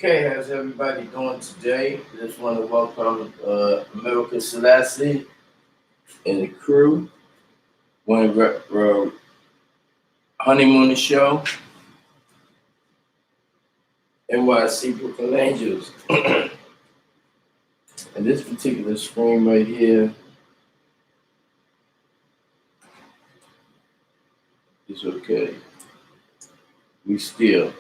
Okay, how's everybody doing today? Just want to welcome America Selassie and the crew. Want to honeymoon show, NYC Brooklyn Angels. And this particular screen right here is okay. We still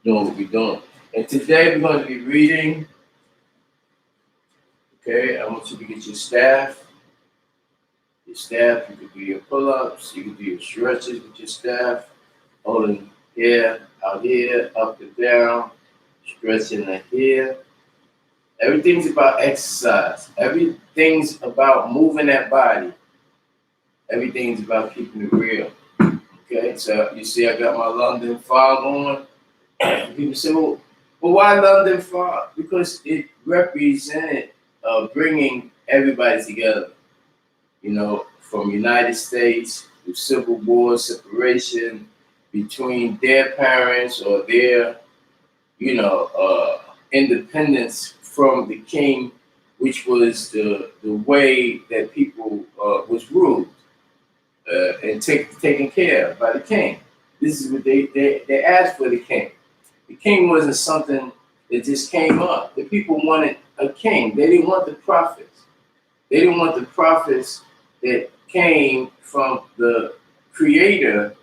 doing what we're doing. And today we're going to be reading. Okay, I want you to get your staff. Your staff, you can do your pull-ups, you can do your stretches with your staff, holding here, out here, up and down, stretching the here. Everything's about exercise. Everything's about moving that body. Everything's about keeping it real. Okay, so you see I got my London fog on. People say, well, why London fog? Because it represented bringing everybody together. You know, from United States, the Civil War separation between their parents or their, independence from the king, which was the way that people was ruled and taken care of by the king. This is what they asked for the king. The king wasn't something that just came up. The people wanted a king. They didn't want the prophets. They didn't want the prophets that came from the creator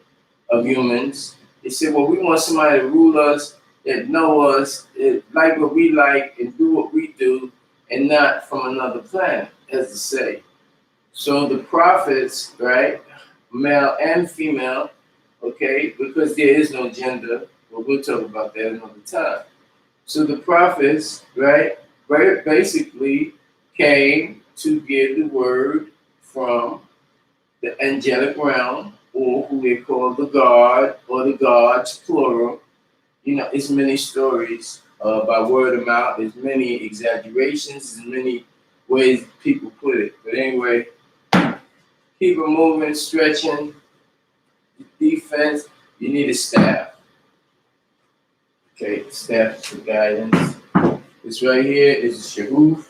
of humans. They said, well, we want somebody to rule us, that know us, that like what we like, and do what we do, and not from another planet, as to say. So the prophets, right, male and female, okay, because there is no gender, but we'll talk about that another time. So the prophets, right, basically came to give the word from the angelic realm, or who they call the God, or the gods, plural. You know, it's many stories by word of mouth. There's many exaggerations. There's many ways people put it. But anyway, keep it moving, stretching. Defense, you need a staff. Okay, staff for guidance. This right here is a shahoof.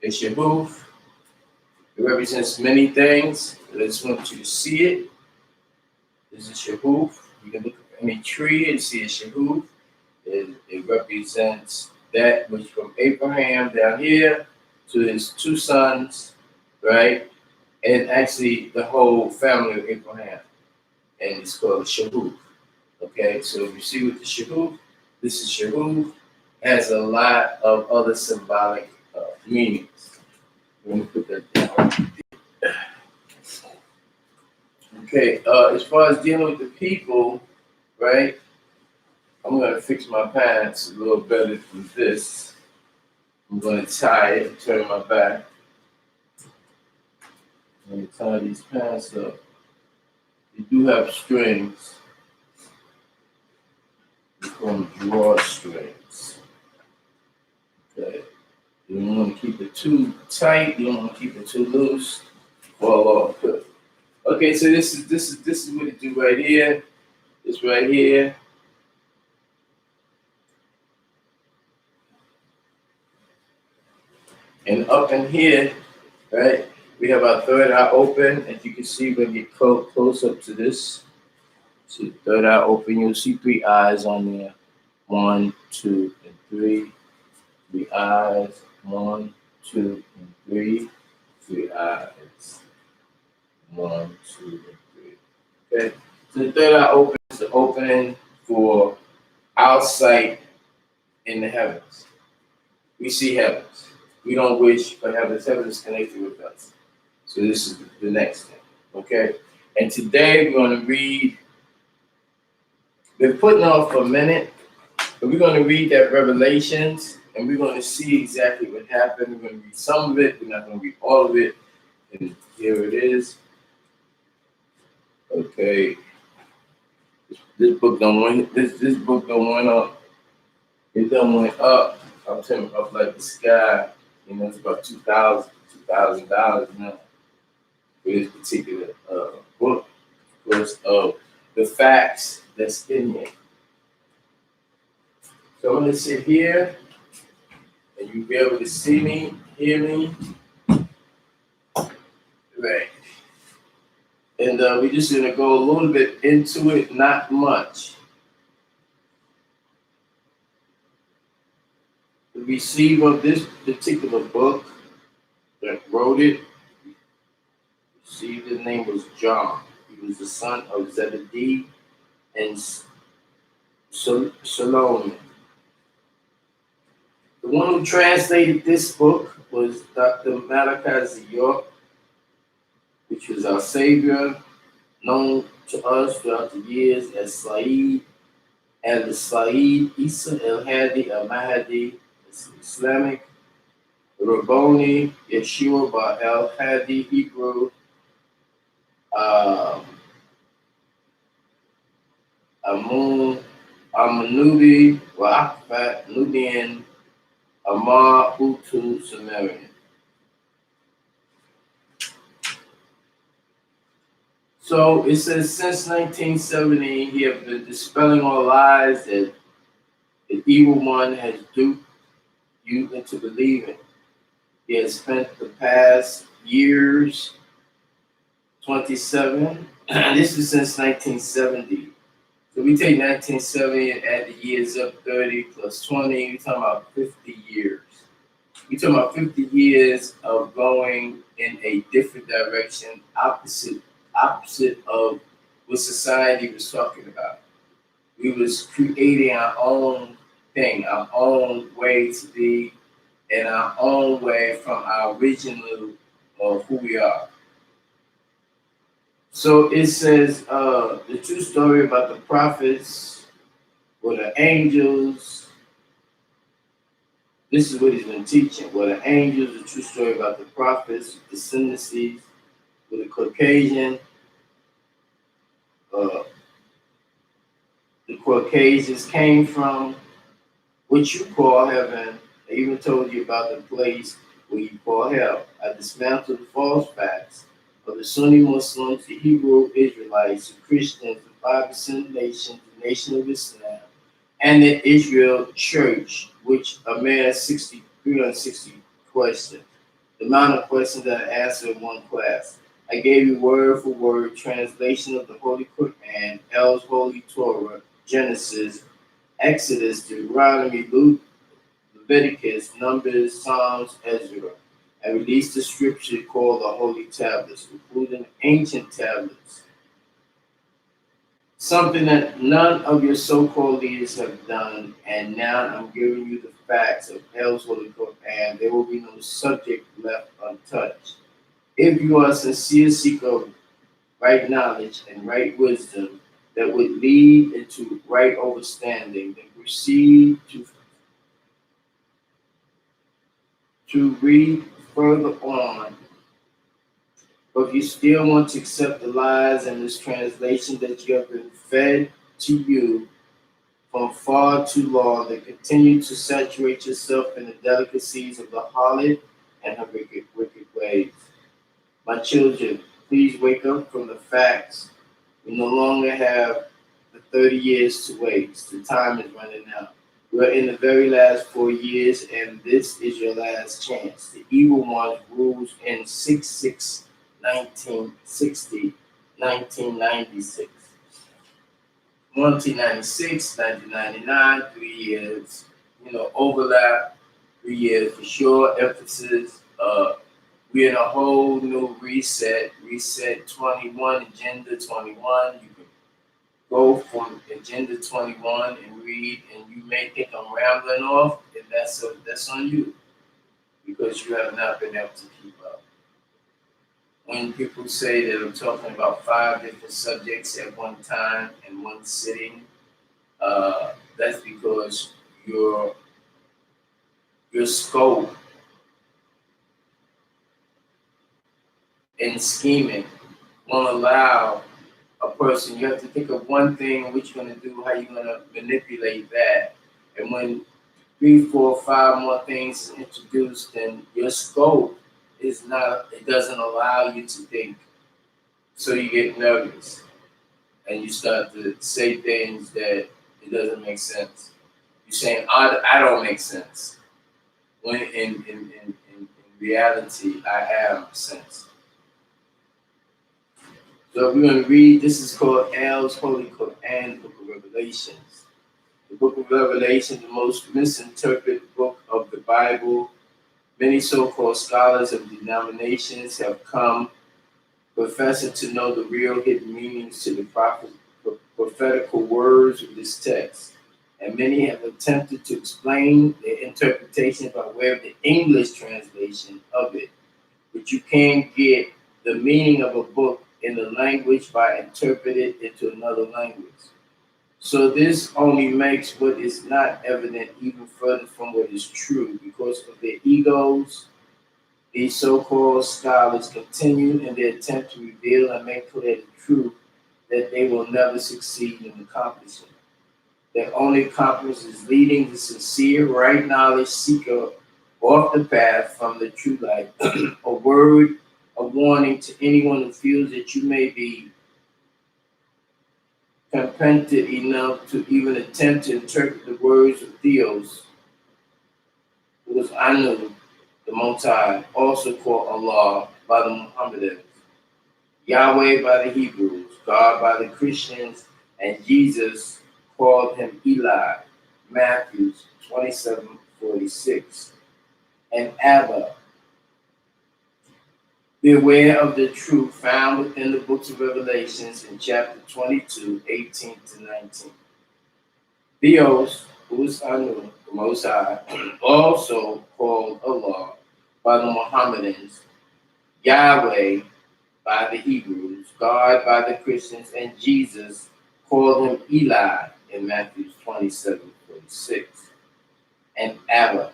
A shahoof. It represents many things. I just want you to see it. This is a shahoof. You can look at any tree and see a shahoof. It represents that which from Abraham down here to his two sons, right? And actually the whole family of Abraham. And it's called a shahoof. Okay, so if you see with the shahoof, this is shahoof, has a lot of other symbolic meanings. Let me put that down. Okay, as far as dealing with the people, right? I'm gonna fix my pants a little better than this. I'm gonna tie it and turn my back. I'm gonna tie these pants up. They do have strings. We call them drawstrings. Okay. You don't want to keep it too tight. You don't want to keep it too loose. Fall off. Okay, so this is what it do right here. It's right here. And up in here, right, we have our third eye open. As you can see, we're going to get close up to this. See, third eye open. You'll see three eyes on there. 1, 2, and 3. 3 eyes. 1, 2, and 3. 3 eyes. 1, 2, and 3. Okay. So the third eye open is the opening for our sight in the heavens. We see heavens. We don't wish for heavens. Heaven is connected with us. So this is the next thing. Okay. And today we're going to read. Been putting off for a minute, but we're going to read that Revelations, and we're going to see exactly what happened. We're going to read some of it. We're not going to read all of it. And here it is. Okay. This book don't went. This book don't went up. It done went up. I'm telling you, up like the sky. You know, it's about $2,000 now for this particular book, because of the facts that's in it. So I'm gonna sit here and you'll be able to see me, hear me. Right. And we're just gonna go a little bit into it, not much. The receiver of this particular book that wrote it, received his name was John. He was the son of Zebedee and Salome. The one who translated this book was Dr. Malachi York, which was our savior, known to us throughout the years as Saeed and the Saeed Isa El Hadi Al Mahdi, Islamic, Rabboni, Yeshua Bar El Hadi, Hebrew, um, Amun, Amanubi, Wa'afat, Nubian, Amar, Hutu, Sumerian. So it says since 1970, he has been dispelling all lies that the evil one has duped you into believing. He has spent the past years, 27, this is since 1970. So we take 1970 and add the years up 30 plus 20, we're talking about 50 years. We're talking about 50 years of going in a different direction, opposite of what society was talking about. We was creating our own thing, our own way to be, and our own way from our original of who we are. So it says the true story about the prophets or the angels. This is what he's been teaching. Well, the angels, the true story about the prophets, the descendancies, where the uh, the Caucasians came from, what you call heaven. I even told you about the place where you call hell. I dismantled the false facts of the Sunni Muslims, the Hebrew Israelites, the Christians, the 5% nations, the Nation of Islam, and the Israel Church, which amassed 360 questions. The amount of questions that I answered in one class. I gave you word for word translation of the Holy Quran, L's Holy Torah, Genesis, Exodus, Deuteronomy, Leviticus, Numbers, Psalms, Ezra. I released the scripture called the Holy Tablets, including ancient tablets. Something that none of your so-called leaders have done, and now I'm giving you the facts of Hell's Holy Court, and there will be no subject left untouched. If you are a sincere seeker of right knowledge and right wisdom that would lead into right understanding, then proceed to read further on. But if you still want to accept the lies and mistranslation that you have been fed to you from far too long, then continue to saturate yourself in the delicacies of the harlot and her wicked ways. My children, please wake up from the facts. We no longer have the 30 years to waste. The time is running out. We're in the very last 4 years, and this is your last chance. The evil one rules in 6 1960, 1996. 1996, 1999, 3 years, overlap, 3 years for sure, emphasis. We're in a whole new reset 21, agenda 21. You can go from agenda 21 and read, and you may think I'm rambling off, and that's on you because you have not been able to keep up. When people say that I'm talking about 5 different subjects at one time in one sitting, that's because your scope in scheming won't allow a person. You have to think of one thing, what you're going to do, how you're going to manipulate that. And when 3, 4, 5 more things is introduced, then your scope is not, it doesn't allow you to think. So you get nervous and you start to say things that it doesn't make sense. You're saying I don't make sense. When in reality, I have sense. So we're going to read, this is called L's Holy Quran, Book of Revelations. The Book of Revelation, the most misinterpreted book of the Bible. Many so-called scholars of denominations have come professing to know the real hidden meanings to the prophetical words of this text. And many have attempted to explain their interpretation by way of the English translation of it. But you can't get the meaning of a book in the language by interpreting it into another language. So this only makes what is not evident even further from what is true. Because of their egos, these so-called scholars continue in their attempt to reveal and make clear the truth that they will never succeed in accomplishing. Their only accomplishment is leading the sincere, right knowledge seeker off the path from the true light. A word of warning to anyone who feels that you may be competent enough to even attempt to interpret the words of Theos, who was Anu, the Most High, also called Allah by the Mohammedans, Yahweh by the Hebrews, God by the Christians, and Jesus called him Eli, Matthew 27:46, and Abba. Beware of the truth found within the books of Revelations in chapter 22:18-19. Theos, who is Anu, the Most High, also called Allah by the Mohammedans, Yahweh by the Hebrews, God by the Christians, and Jesus called him Eli in Matthew 27:46. And Abba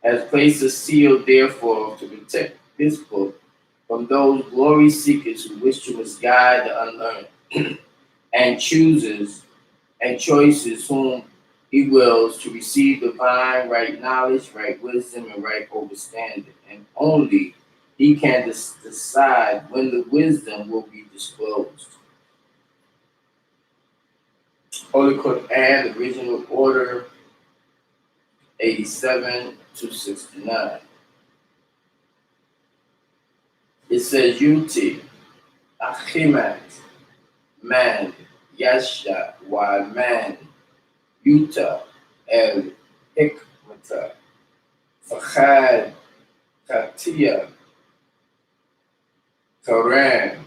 has placed a seal, therefore, to protect this book from those glory seekers who wish to misguide the unlearned, and choices whom he wills to receive divine right knowledge, right wisdom, and right understanding. And only he can decide when the wisdom will be disclosed. Holy Quran, original order 87-69. It says Yuti, Achimat, man, Yasha, wa man, Yuta, el Hikmata, Fahad, Katia, Karan,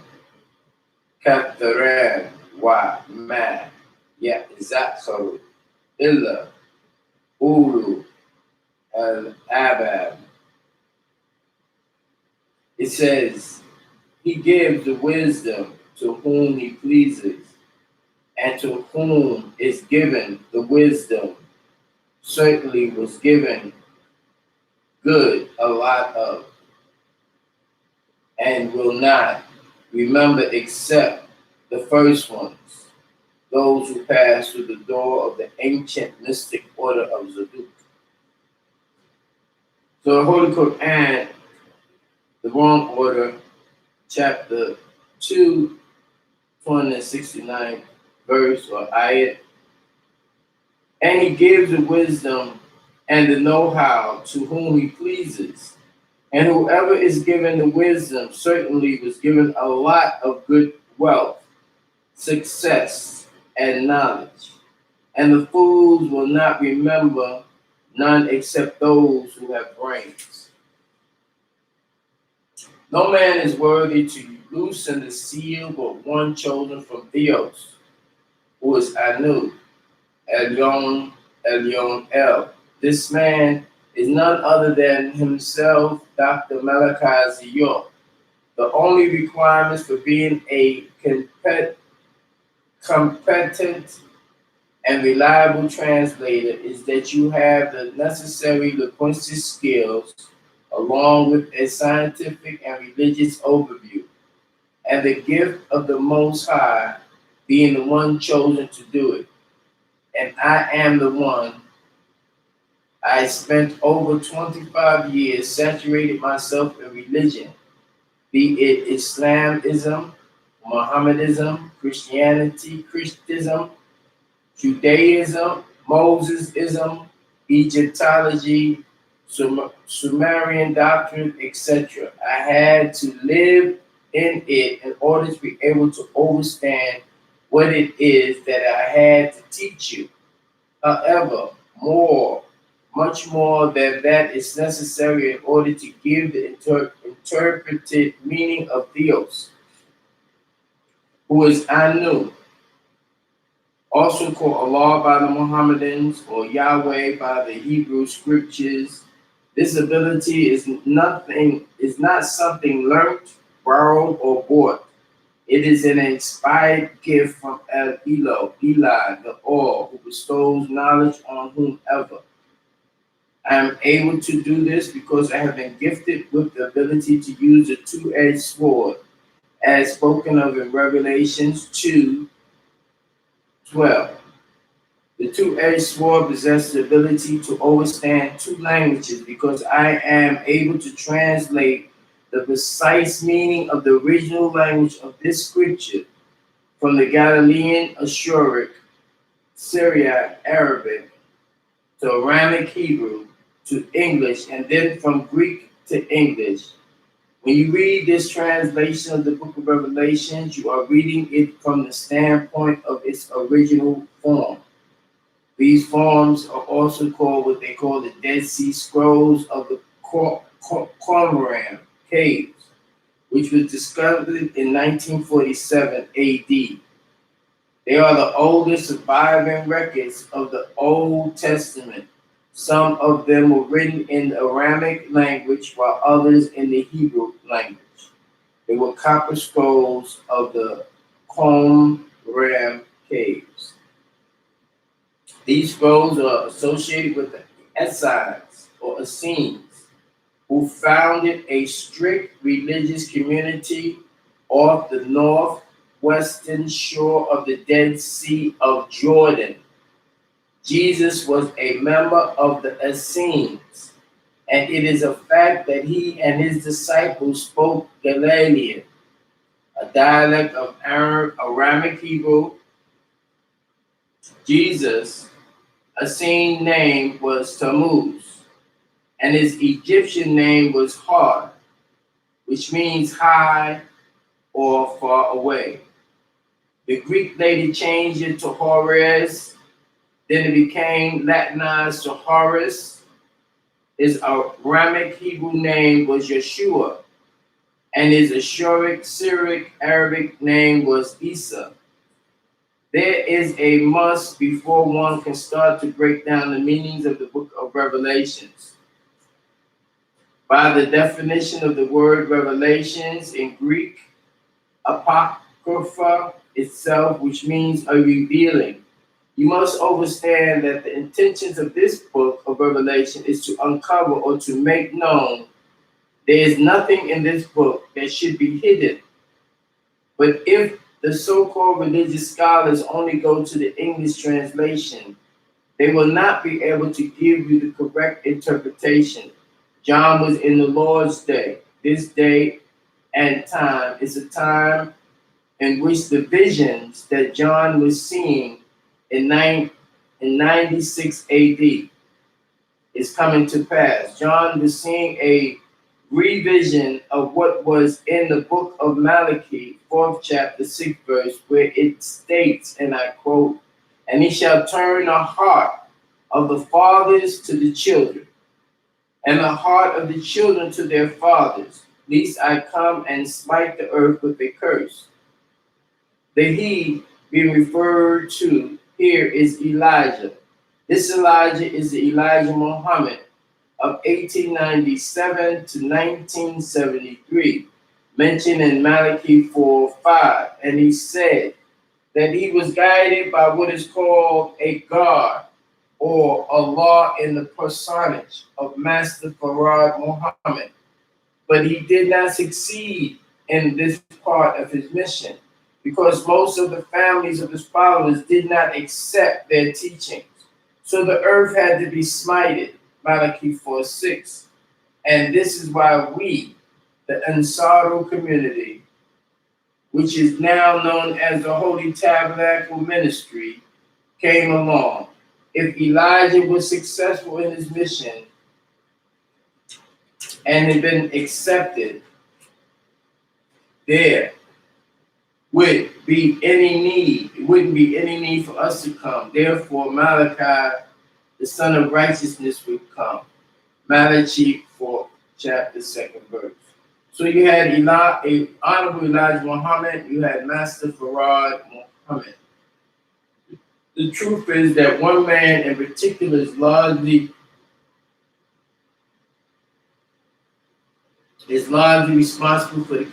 Kataran, wa man, Yazakharu, Illa, Ulu, al Abab. It says, he gives the wisdom to whom he pleases, and to whom is given the wisdom certainly was given good a lot of, and will not remember except the first ones, those who pass through the door of the ancient mystic order of Zaduk. So the Holy Quran, the wrong order, chapter 2, 269 verse or ayat, and he gives the wisdom and the know-how to whom he pleases. And whoever is given the wisdom certainly was given a lot of good wealth, success, and knowledge. And the fools will not remember none except those who have brains. No man is worthy to loosen the seal but one chosen from Theos, who is Anu, Elyon El. This man is none other than himself, Dr. Malachi Ziyor. The only requirements for being a competent and reliable translator is that you have the necessary linguistic skills along with a scientific and religious overview, and the gift of the Most High being the one chosen to do it. And I am the one. I spent over 25 years saturated myself in religion, be it Islamism, Mohammedanism, Christianity, Christism, Judaism, Mosesism, Egyptology, Sumerian doctrine, etc. I had to live in it in order to be able to understand what it is that I had to teach you. However, much more than that is necessary in order to give the interpreted meaning of Theos, who is Anu, also called Allah by the Mohammedans or Yahweh by the Hebrew scriptures. This ability is not something learnt, borrowed, or bought. It is an inspired gift from Eli, the All, who bestows knowledge on whomever. I am able to do this because I have been gifted with the ability to use a two-edged sword, as spoken of in Revelations 2:12. The two-edged sword possesses the ability to understand two languages because I am able to translate the precise meaning of the original language of this scripture from the Galilean, Ashuric, Syriac, Arabic, to Aramaic Hebrew, to English, and then from Greek to English. When you read this translation of the book of Revelations, you are reading it from the standpoint of its original form. These forms are also called what they call the Dead Sea Scrolls of the Qumran caves, which was discovered in 1947 AD. They are the oldest surviving records of the Old Testament. Some of them were written in the Aramaic language, while others in the Hebrew language. They were copper scrolls of the Qumran caves. These scrolls are associated with the Essenes or Essenes, who founded a strict religious community off the northwestern shore of the Dead Sea of Jordan. Jesus was a member of the Essenes, and it is a fact that he and his disciples spoke Galilean, a dialect of Aramaic Hebrew. Jesus' Essene name was Tammuz, and his Egyptian name was Har, which means high or far away. The Greek later changed it to Horus, then it became Latinized to Horus. His Aramaic Hebrew name was Yeshua, and his Ashuric, Syriac, Arabic name was Isa. There is a must before one can start to break down the meanings of the book of Revelations. By the definition of the word revelations in Greek, apocrypha itself, which means a revealing, you must understand that the intentions of this book of Revelation is to uncover or to make known. There is nothing in this book that should be hidden. But if the so-called religious scholars only go to the English translation, they will not be able to give you the correct interpretation. John was in the Lord's day. This day and time is a time in which the visions that John was seeing in 96 AD is coming to pass. John was seeing a revision of what was in the book of Malachi, 4th chapter, 6th verse, where it states, and I quote, "And he shall turn the heart of the fathers to the children, and the heart of the children to their fathers, lest I come and smite the earth with a curse." The he being referred to here is Elijah. This Elijah is the Elijah Muhammad of 1897 to 1973, mentioned in Malachi 4:5, and he said that he was guided by what is called a God or Allah in the personage of Master Farad Muhammad, but he did not succeed in this part of his mission because most of the families of his followers did not accept their teachings. So the earth had to be smited, Malachi 4:6. And this is why we, the Ansaru community, which is now known as the Holy Tabernacle Ministry, came along. If Elijah was successful in his mission and had been accepted, there would be any need. It wouldn't be any need for us to come. Therefore, Malachi, the son of righteousness, would come. Malachi 4, chapter 2nd verse. So you had Honorable Elijah Muhammad, you had Master Farad Muhammad. The truth is that one man in particular is largely responsible for the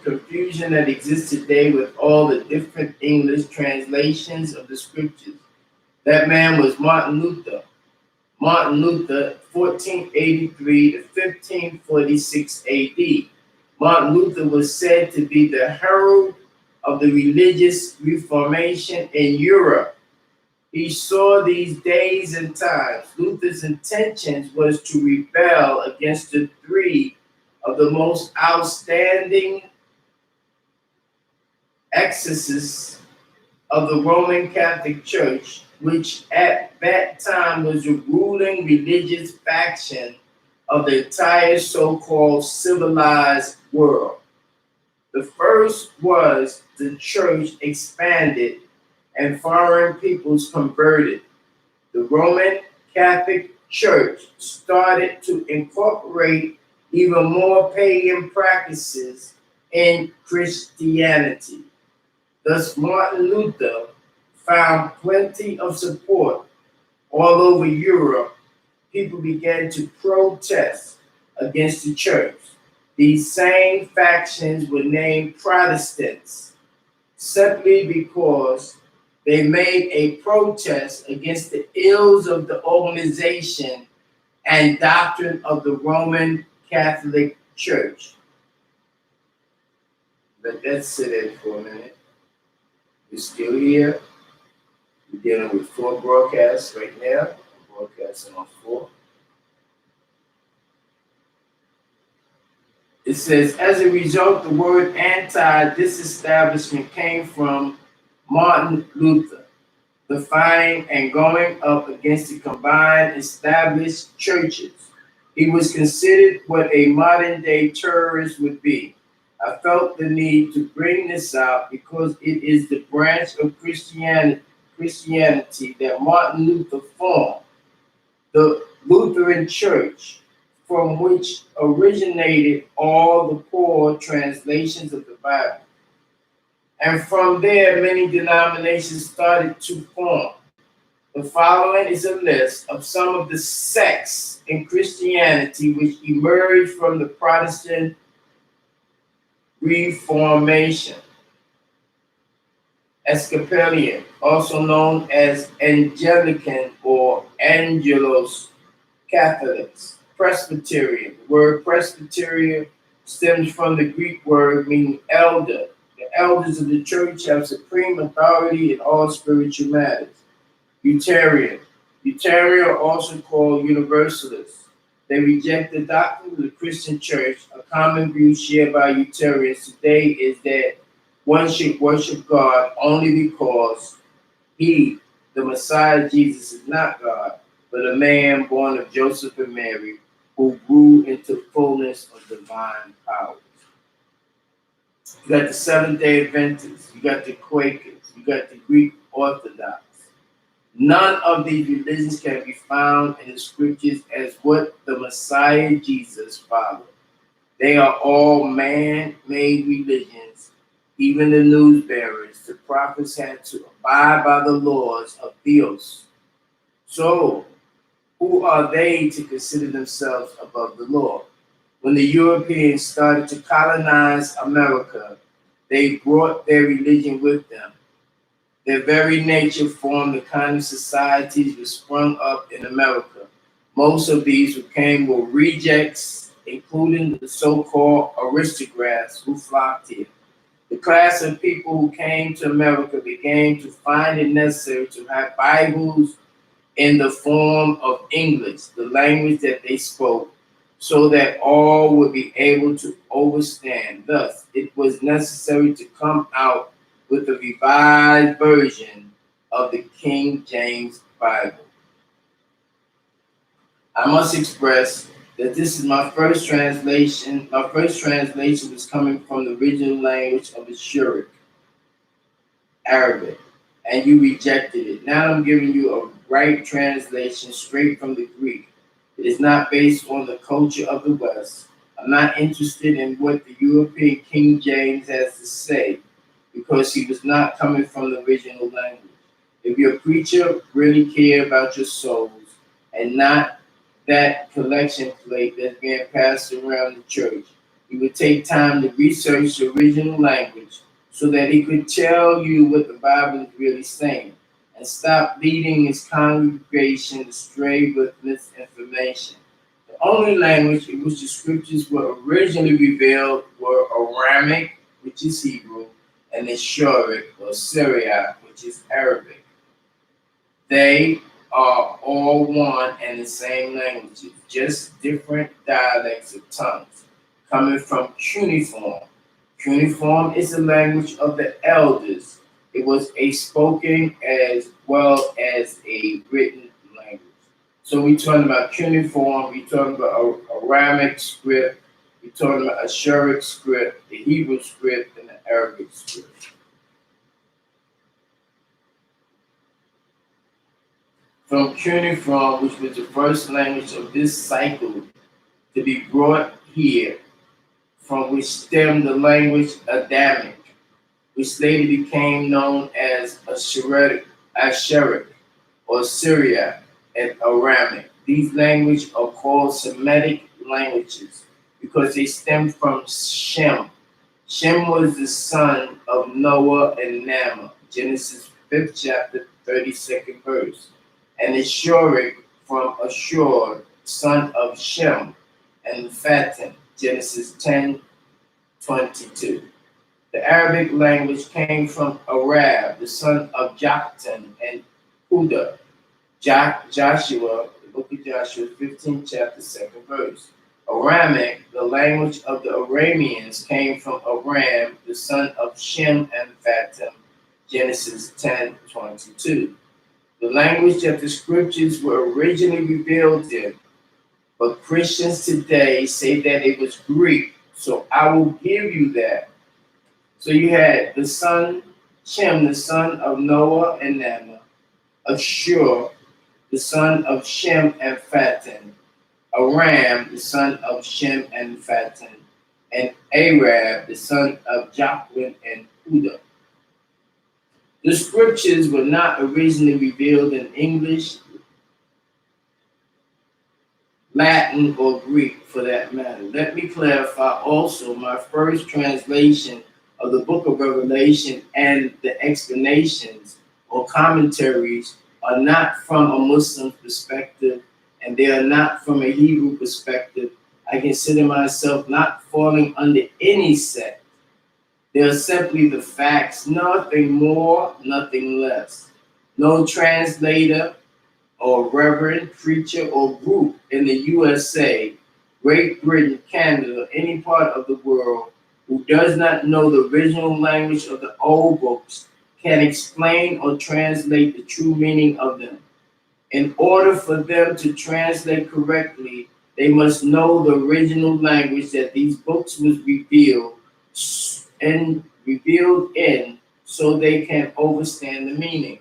confusion that exists today with all the different English translations of the scriptures. That man was Martin Luther. Martin Luther, 1483 to 1546 AD. Martin Luther was said to be the herald of the religious reformation in Europe. He saw these days and times. Luther's intentions was to rebel against the three of the most outstanding excesses of the Roman Catholic Church, which at that time was the ruling religious faction of the entire so-called civilized world. The first was the church expanded and foreign peoples converted. The Roman Catholic Church started to incorporate even more pagan practices in Christianity. Thus, Martin Luther found plenty of support all over Europe. People began to protest against the church. These same factions were named Protestants simply because they made a protest against the ills of the organization and doctrine of the Roman Catholic Church. Let that sit in for a minute. We're still here. We're dealing with 4 broadcasts right now. I'm broadcasting on 4. It says, as a result, the word anti-disestablishment came from Martin Luther, defying and going up against the combined established churches. He was considered what a modern-day terrorist would be. I felt the need to bring this out because it is the branch of Christianity that Martin Luther formed, the Lutheran Church, from which originated all the poor translations of the Bible. And from there, many denominations started to form. The following is a list of some of the sects in Christianity which emerged from the Protestant Reformation. Episcopalian, also known as Anglican or Angelos Catholics. Presbyterian. The word Presbyterian stems from the Greek word meaning elder. The elders of the church have supreme authority in all spiritual matters. Unitarian. Unitarian are also called Universalists. They reject the doctrine of the Christian church. A common view shared by Unitarians today is that one should worship God only because he, the Messiah Jesus, is not God, but a man born of Joseph and Mary who grew into fullness of divine power. You got the Seventh-day Adventists, you got the Quakers, you got the Greek Orthodox. None of these religions can be found in the scriptures as what the Messiah Jesus followed. They are all man-made religions. Even the news bearers, the prophets had to abide by the laws of Theos. So, who are they to consider themselves above the law? When the Europeans started to colonize America, they brought their religion with them. Their very nature formed the kind of societies that sprung up in America. Most of these who came were rejects, including the so-called aristocrats who flocked here. The class of people who came to America began to find it necessary to have Bibles in the form of English, the language that they spoke, so that all would be able to understand. Thus, it was necessary to come out with a revised version of the King James Bible. I must express that this is my first translation. My first translation was coming from the original language of the Shuric, Arabic, and you rejected it. Now I'm giving you a right translation straight from the Greek. It is not based on the culture of the West. I'm not interested in what the European King James has to say because he was not coming from the original language. If your preacher really cared about your souls and not that collection plate that's being passed around the church, he would take time to research the original language so that he could tell you what the Bible is really saying and stop leading his congregation astray with misinformation. The only language in which the scriptures were originally revealed were Aramaic, which is Hebrew, and the Shuric or Syriac, which is Arabic. They are all one and the same languages, just different dialects of tongues coming from cuneiform. Cuneiform is the language of the elders. It was a spoken as well as a written language. So we're talking about cuneiform, we're talking about Aramic script, we're talking about Ashuric script, the Hebrew script, and the Arabic script. From cuneiform, which was the first language of this cycle to be brought here, from which stemmed the language Adamic, which later became known as Asheric or Syriac and Aramic. These languages are called Semitic languages because they stem from Shem. Shem was the son of Noah and Nama, Genesis 5th chapter, 32nd verse, and Ashuric from Ashur, son of Shem, and Fatim, Genesis 10:22. The Arabic language came from Arab, the son of Joktan and Huda. Joshua, the book of Joshua, 15th chapter, 2nd verse. Aramic, the language of the Arameans, came from Aram, the son of Shem and Fatim, Genesis 10:22. The language that the scriptures were originally revealed in, but Christians today say that it was Greek, so I will give you that. So you had the son, Shem, the son of Noah and Nama, Ashur, the son of Shem and Fatim, Aram, the son of Shem and Fatim, and Arab, the son of Jokwin and Huda. The scriptures were not originally revealed in English, Latin, or Greek for that matter. Let me clarify also my first translation of the book of Revelation and the explanations or commentaries are not from a Muslim perspective and they are not from a Hebrew perspective. I consider myself not falling under any sect. They are simply the facts, nothing more, nothing less. No translator or reverend, preacher, or group in the USA, Great Britain, Canada, or any part of the world who does not know the original language of the old books can explain or translate the true meaning of them. In order for them to translate correctly, they must know the original language that these books was revealed in so they can understand the meanings.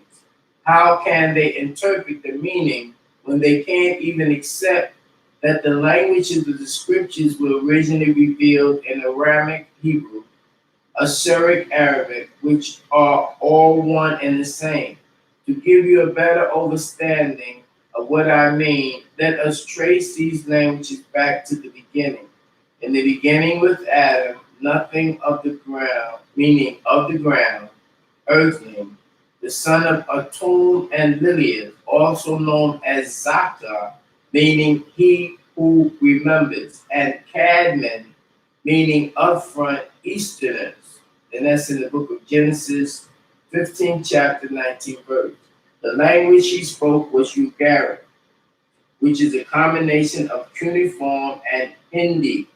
How can they interpret the meaning when they can't even accept that the languages of the scriptures were originally revealed in Aramaic Hebrew, Assyric Arabic, which are all one and the same? To give you a better understanding of what I mean, let us trace these languages back to the beginning. In the beginning with Adam, nothing of the ground, meaning of the ground, earthling, the son of Atum and Liliath, also known as Zaka, meaning he who remembers, and Cadman, meaning upfront Easterners. And that's in the book of Genesis, 15th chapter, 19th verse. The language he spoke was Ugaric, which is a combination of cuneiform and Hindi.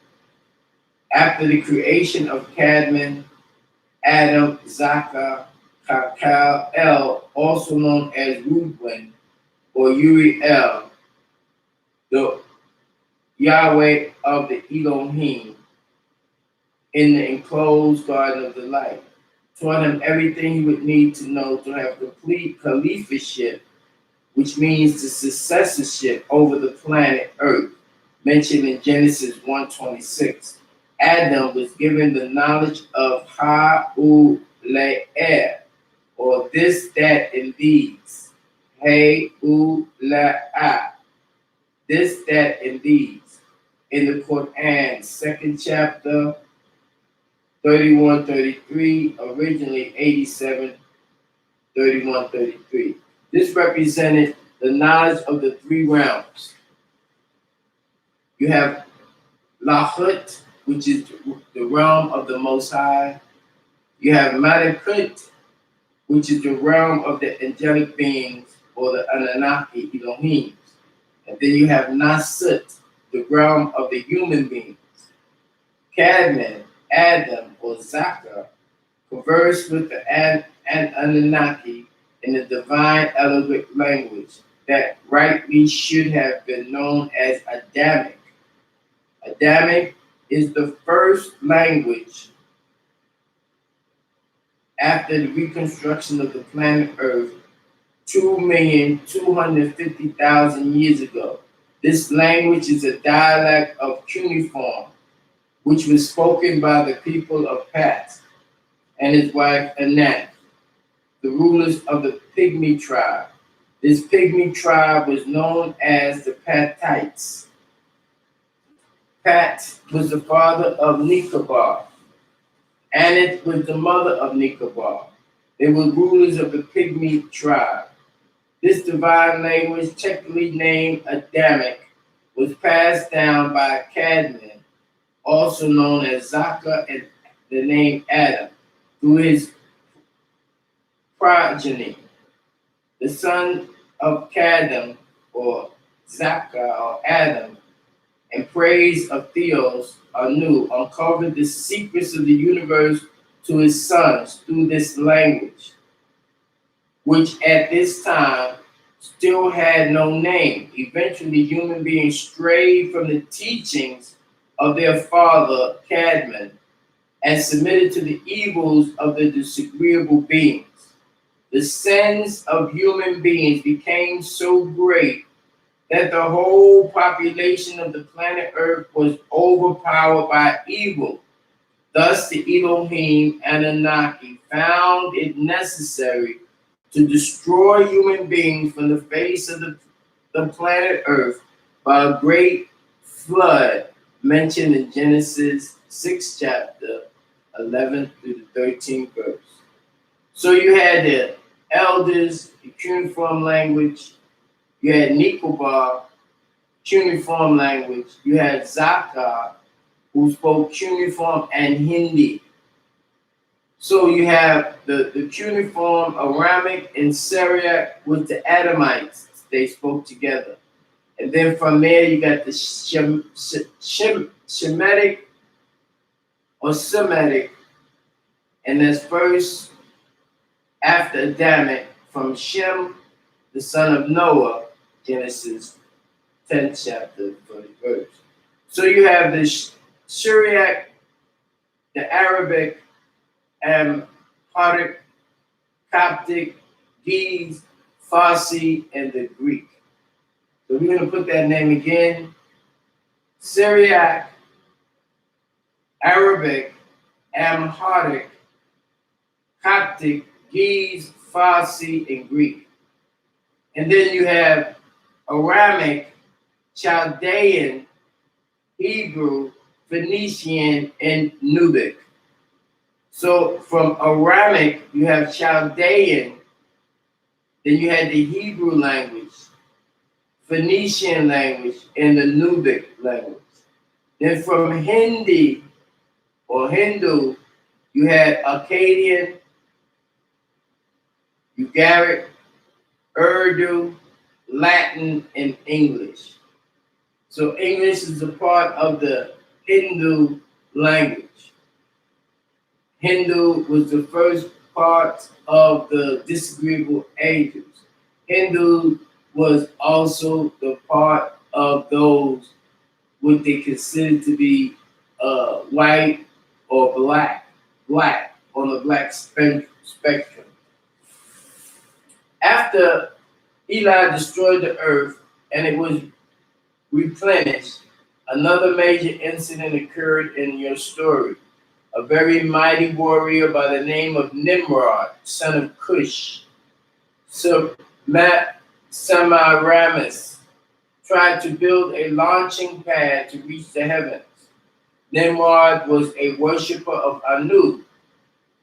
After the creation of Cadman, Adam, Zaka, Kakal, also known as Reuben or Uriel, the Yahweh of the Elohim, in the enclosed garden of the light. Taught him everything he would need to know to have complete caliphship, which means the successorship over the planet Earth, mentioned in Genesis 1:26. Adam was given the knowledge of Ha-U-Le-Er, or this, that, and these. Hey-U-La-Ah, this, that, and these. In the Quran, second chapter, 31-33, originally 87-31-33. This represented the knowledge of the three realms. You have Lahut, which is the realm of the Most High. You have Malakut, which is the realm of the angelic beings or the Anunnaki Elohems. And then you have Nasut, the realm of the human beings. Cadman, Adam, or Zaka, converse with the Anunnaki in the divine Elohim language that rightly should have been known as Adamic. Adamic is the first language after the reconstruction of the planet Earth 2,250,000 years ago. This language is a dialect of cuneiform, which was spoken by the people of Pat and his wife Anak, the rulers of the Pygmy tribe. This Pygmy tribe was known as the Patites. Pat was the father of Nicobar. Anak was the mother of Nicobar. They were rulers of the Pygmy tribe. This divine language, technically named Adamic, was passed down by Cadman, also known as Zaka, and the name Adam, through his progeny. The son of Cadam, or Zaka, or Adam, and praise of Theos, Anu, uncovered the secrets of the universe to his sons through this language, which at this time still had no name. Eventually, human beings strayed from the teachings of their father, Cadman, and submitted to the evils of the disagreeable beings. The sins of human beings became so great that the whole population of the planet Earth was overpowered by evil. Thus, the Elohim Anunnaki found it necessary to destroy human beings from the face of the planet Earth by a great flood mentioned in Genesis 6 chapter 11 through the 13th verse. So you had the elders, the cuneiform language, you had Nicobar, cuneiform language, you had Zaka, who spoke cuneiform and Hindi. So you have the cuneiform, Aramic, and Syriac with the Adamites. They spoke together. And then from there, you got the Shemitic or Semitic, and that's first after Adamic from Shem, the son of Noah, Genesis 10th chapter, 30th verse. So you have the Syriac, the Arabic, Amharic, Coptic, Ge'ez, Farsi, and the Greek. So we're going to put that name again. Syriac, Arabic, Amharic, Coptic, Ge'ez, Farsi, and Greek. And then you have Aramic, Chaldean, Hebrew, Phoenician, and Nubic. So from Aramic, you have Chaldean, then you had the Hebrew language, Phoenician language, and the Nubic language. Then from Hindi or Hindu, you had Akkadian, Ugaric, Urdu, Latin, and English. So English is a part of the Hindu language. Hindu was the first part of the disagreeable ages. Hindu was also the part of those what they considered to be white or black on the black spectrum. After Eli destroyed the earth and it was replenished, another major incident occurred in your story. A very mighty warrior by the name of Nimrod, son of Cush, Semiramis, tried to build a launching pad to reach the heavens. Nimrod was a worshiper of Anu.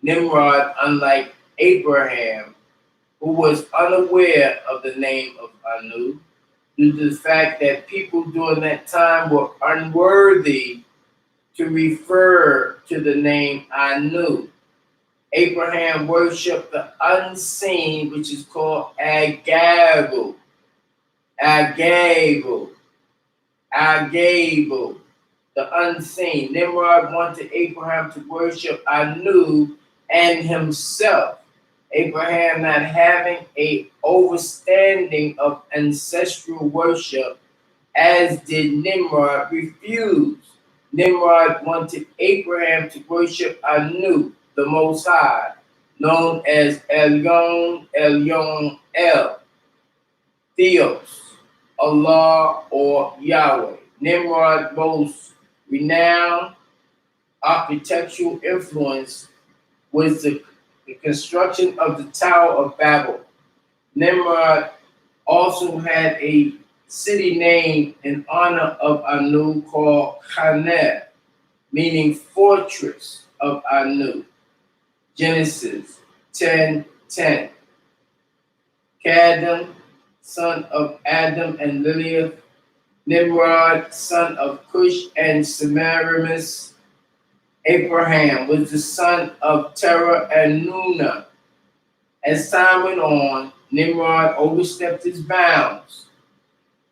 Nimrod, unlike Abraham, who was unaware of the name of Anu, due to the fact that people during that time were unworthy to refer to the name Anu. Abraham worshipped the unseen, which is called Agabu. Agabu. Agabu. The unseen. Nimrod wanted Abraham to worship Anu and himself. Abraham, not having a overstanding of ancestral worship, as did Nimrod, refused. Nimrod wanted Abraham to worship Anu, the Most High, known as Elyon El, Theos, Allah, or Yahweh. Nimrod's most renowned architectural influence was the construction of the Tower of Babel. Nimrod also had a city named in honor of Anu called Haner, meaning fortress of Anu. Genesis 10:10. Kadam, son of Adam and Lilith, Nimrod, son of Cush and Semiramis. Abraham was the son of Terah and Nuna. As time went on, Nimrod overstepped his bounds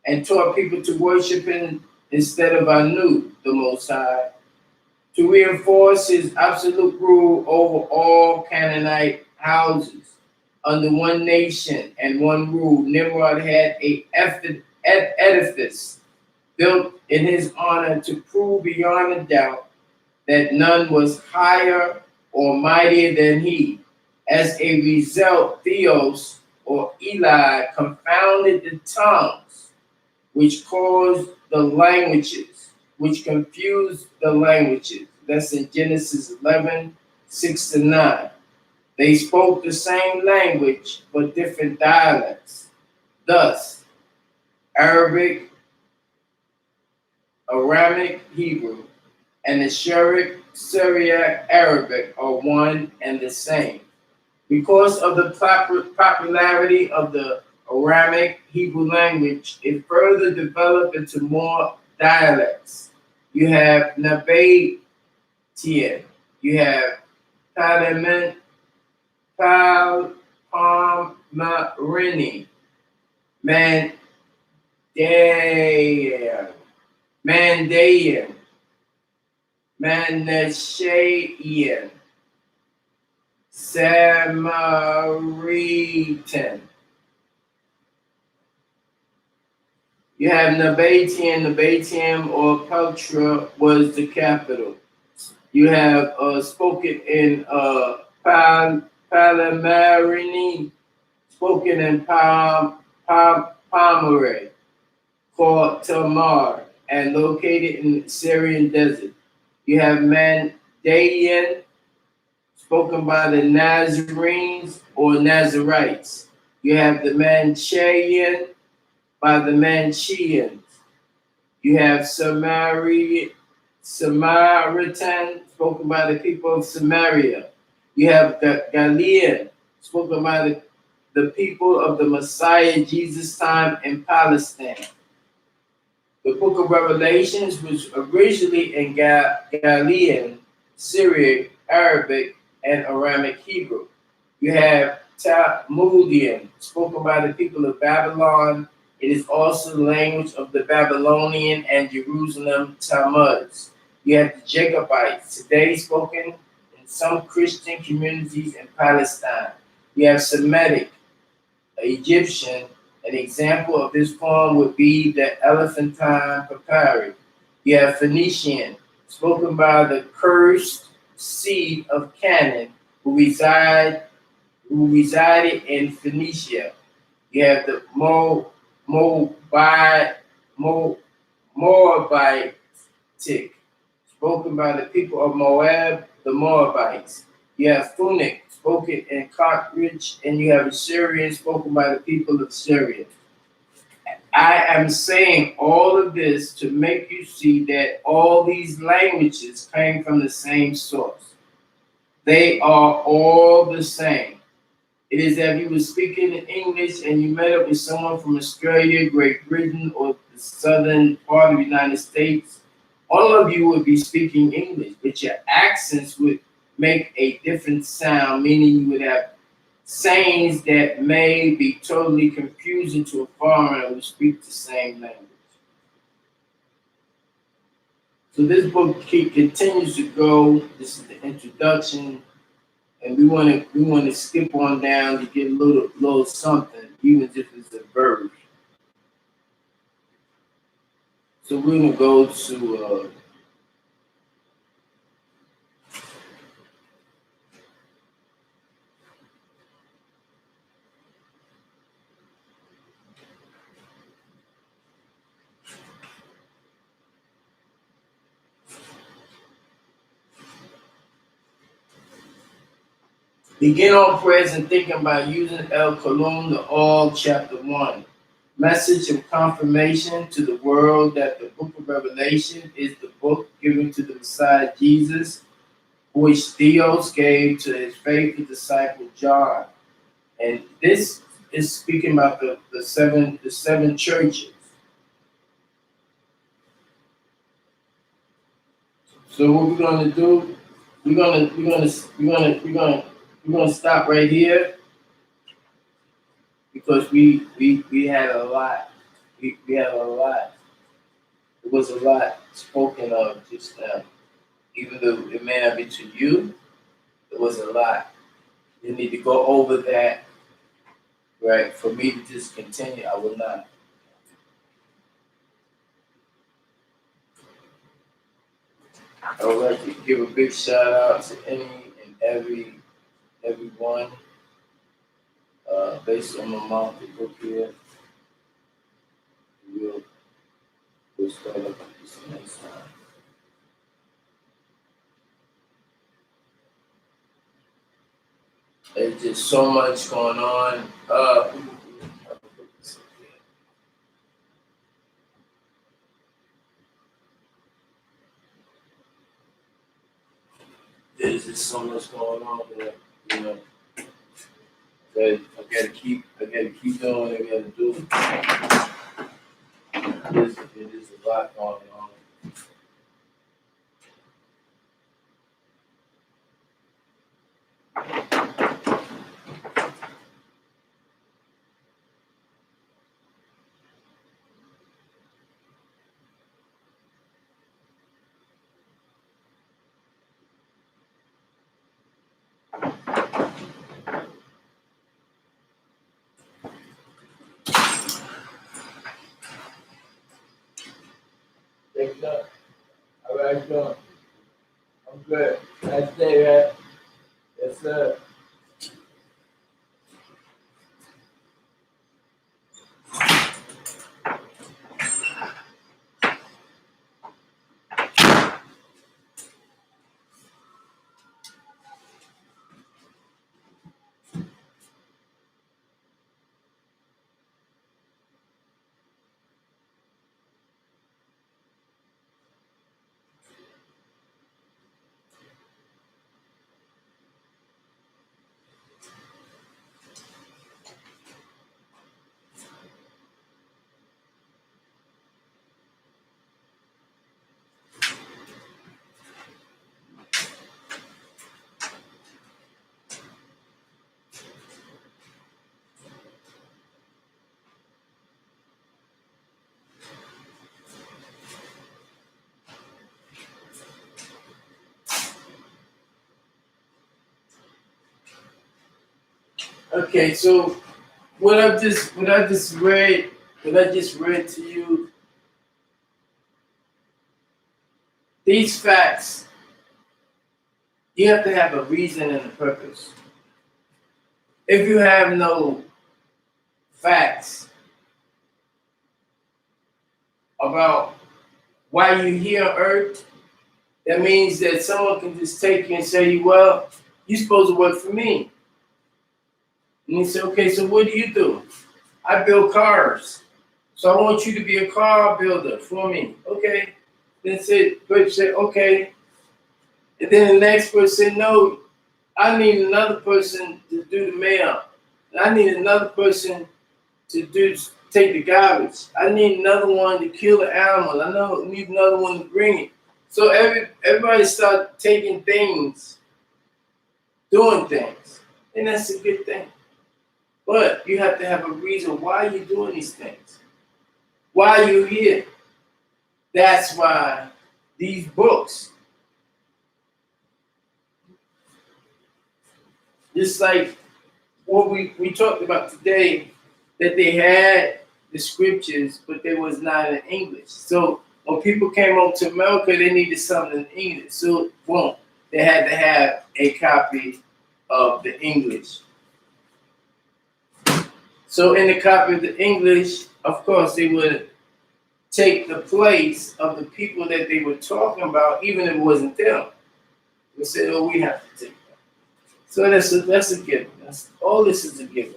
and taught people to worship him instead of Anu, the Most High. To reinforce his absolute rule over all Canaanite houses under one nation and one rule, Nimrod had an edifice built in his honor to prove beyond a doubt that none was higher or mightier than he. As a result, Theos or Eli confounded the tongues, which caused the languages, which confused the languages. That's in Genesis 11:6-9. They spoke the same language, but different dialects. Thus, Arabic, Aramic Hebrew, and the Syriac Arabic are one and the same. Because of the popularity of the Aramic Hebrew language, it further developed into more dialects. You have Nabatean, you have Palmarini, Mandaean, Manashaean, Samaritan. You have Nabatian or Peltra was the capital. You have spoken in Palamarini, spoken in Palmyra, called Tamar, and located in the Syrian desert. You have Mandaean, spoken by the Nazarenes or Nazarites. You have the Manchaean by the Mancheans. You have Samaritan, spoken by the people of Samaria. You have Galilean, spoken by the people of the Messiah Jesus' time in Palestine. The book of Revelations was originally in Galilean, Syriac, Arabic, and Aramic Hebrew. You have Talmudian, spoken by the people of Babylon. It is also the language of the Babylonian and Jerusalem Talmuds. You have the Jacobites, today spoken in in some Christian communities in Palestine. You have Semitic, Egyptian. An example of this form would be the elephantine papyri. You have Phoenician, spoken by the cursed seed of Canaan, who resided in Phoenicia. You have the Moabite, Mo, Moabitic, spoken by the people of Moab, the Moabites. You have Punic, spoken in Carthage, and you have Assyrian, spoken by the people of Syria. I am saying all of this to make you see that all these languages came from the same source. They are all the same. It is that you were speaking in English and you met up with someone from Australia, Great Britain, or the southern part of the United States. All of you would be speaking English, but your accents would make a different sound, meaning you would have sayings that may be totally confusing to a foreigner who speaks the same language. So this book continues to go. This is the introduction, and we want to skip on down to get a little something, even if it's a verse. So we're gonna go to begin on prayers and thinking about using El Kolum, the All, chapter 1. Message of confirmation to the world that the book of Revelation is the book given to the Messiah Jesus, which Theos gave to his faithful disciple John. And this is speaking about the seven churches. So what we're gonna do, we're gonna stop right here because we had a lot. We had a lot. It was a lot spoken of just now. Even though it may not be to you, it was a lot. You need to go over that, right? For me to just continue, I will not. I would like to give a big shout out to any and everyone. Based on my mouth the book here, we'll, we'll start up with this next time. There's just so much going on. There's just so much going on that, you know, that I gotta keep doing what I gotta do. It is a lot going on. Thanks, up. All right, John. I'm good. Nice day, man. Yes, sir. Okay, so what I just read to you, these facts, you have to have a reason and a purpose. If you have no facts about why you're here on earth, that means that someone can just take you and say, well, you're supposed to work for me. And you say, okay, so what do you do? I build cars. So I want you to be a car builder for me. Okay. Then said, person said, okay. And then the next person said, no, I need another person to do the mail. And I need another person to take the garbage. I need another one to kill the animal. Need another one to bring it. So everybody start taking things, doing things. And that's a good thing. But you have to have a reason why you're doing these things. Why you're here. That's why these books, just like what we talked about today, that they had the scriptures, but they was not in English. So when people came over to America, they needed something in English. So boom, they had to have a copy of the English. So in the copy of the English, of course, they would take the place of the people that they were talking about, even if it wasn't them. They said, "Oh, we have to take that." So that's a given. That's all. This is a given.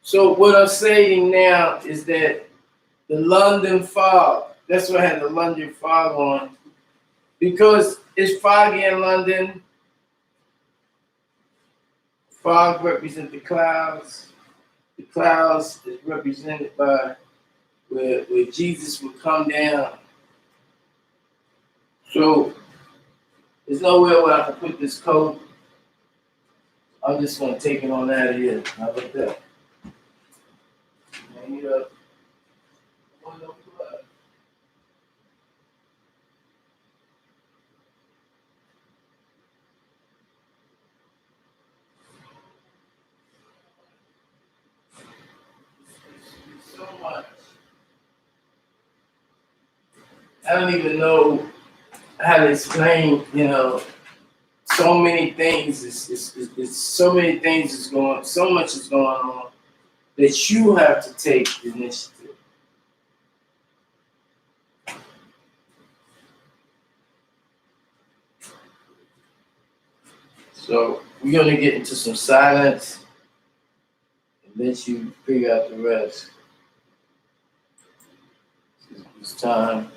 So what I'm saying now is that the London fog. That's why I had the London fog on, because it's foggy in London. Fog represents the clouds. The clouds is represented by where Jesus would come down. So there's nowhere where I can put this coat. I'm just gonna take it on out of here. How about that? Hang it up. So much. I don't even know how to explain. So many things. It's so many things is going. So much is going on that you have to take the initiative. So we're gonna get into some silence and let you figure out the rest. It's time.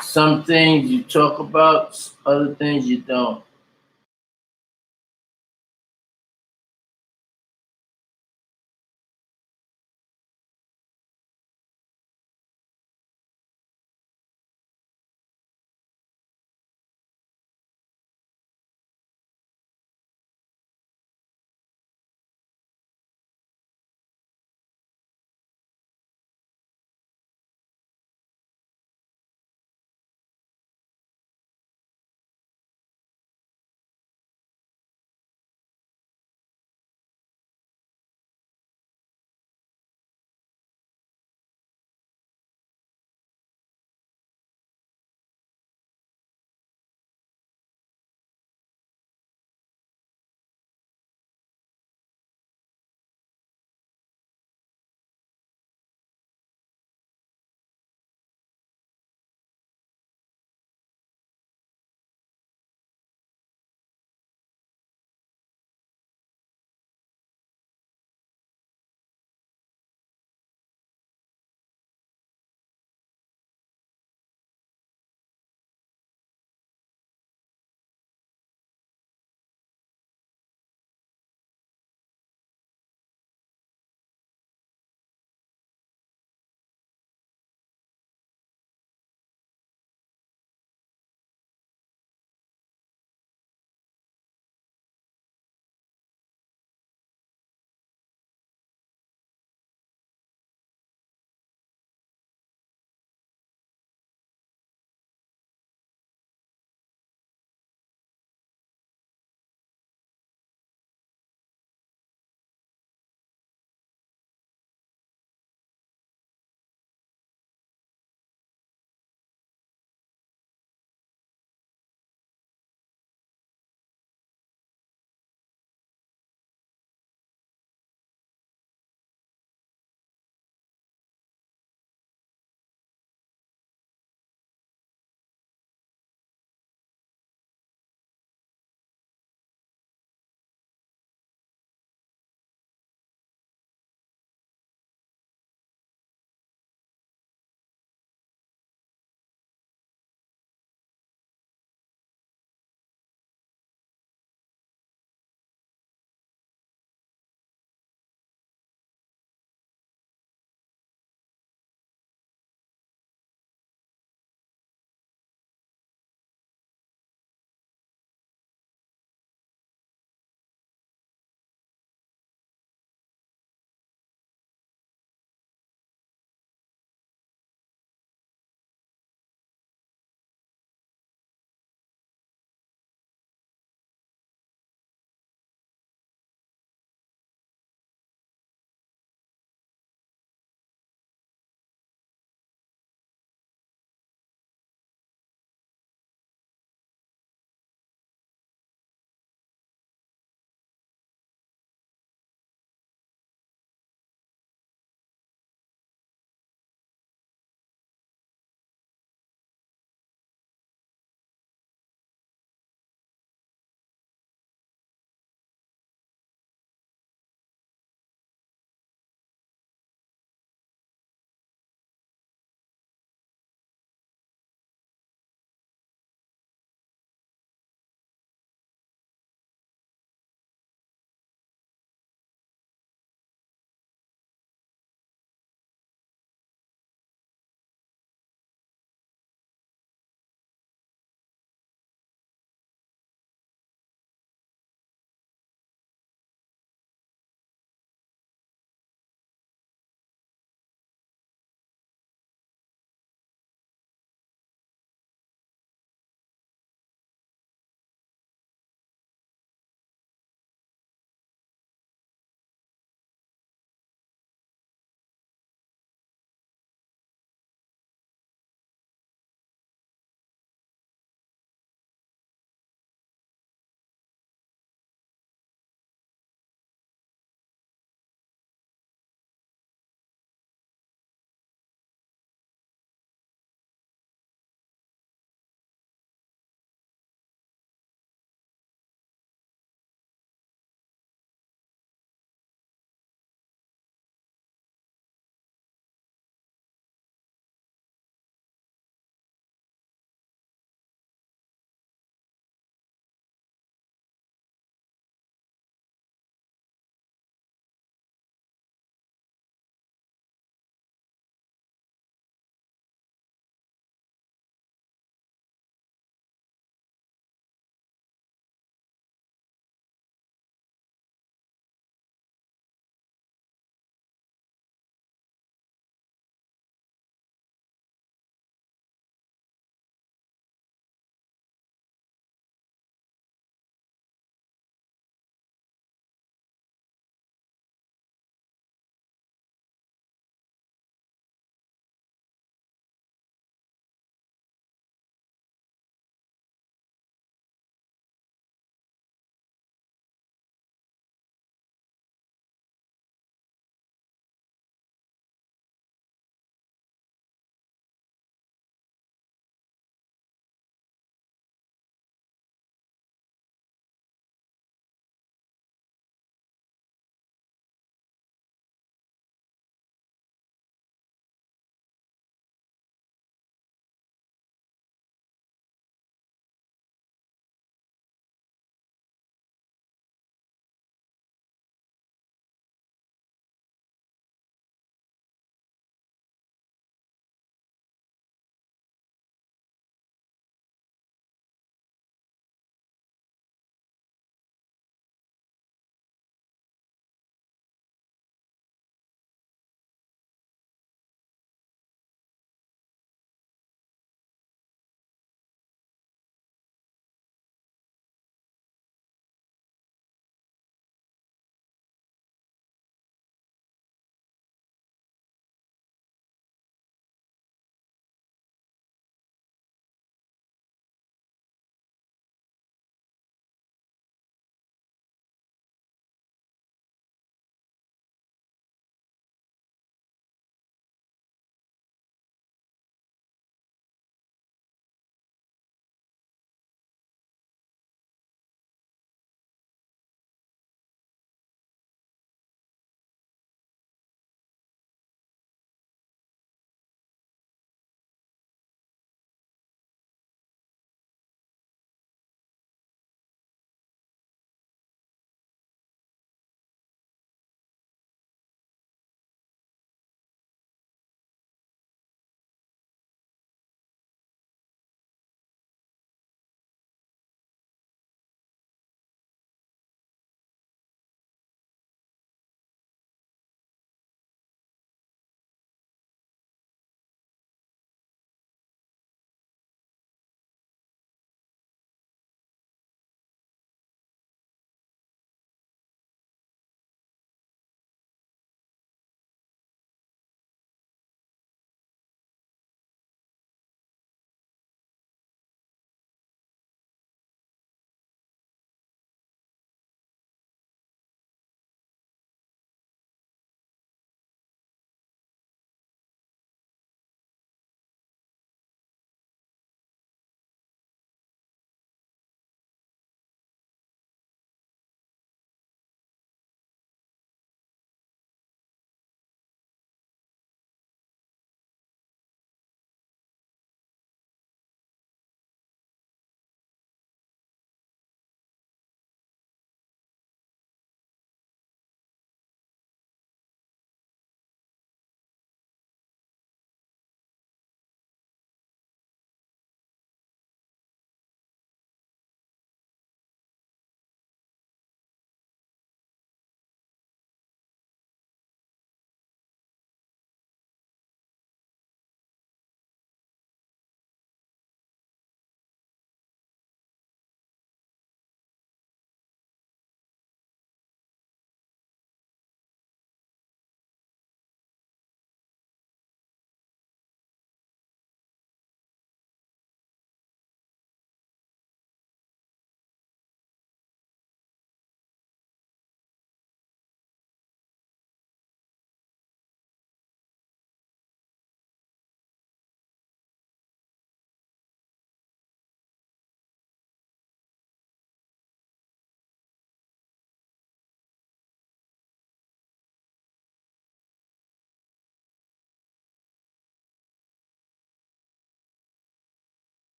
Some things you talk about, other things you don't.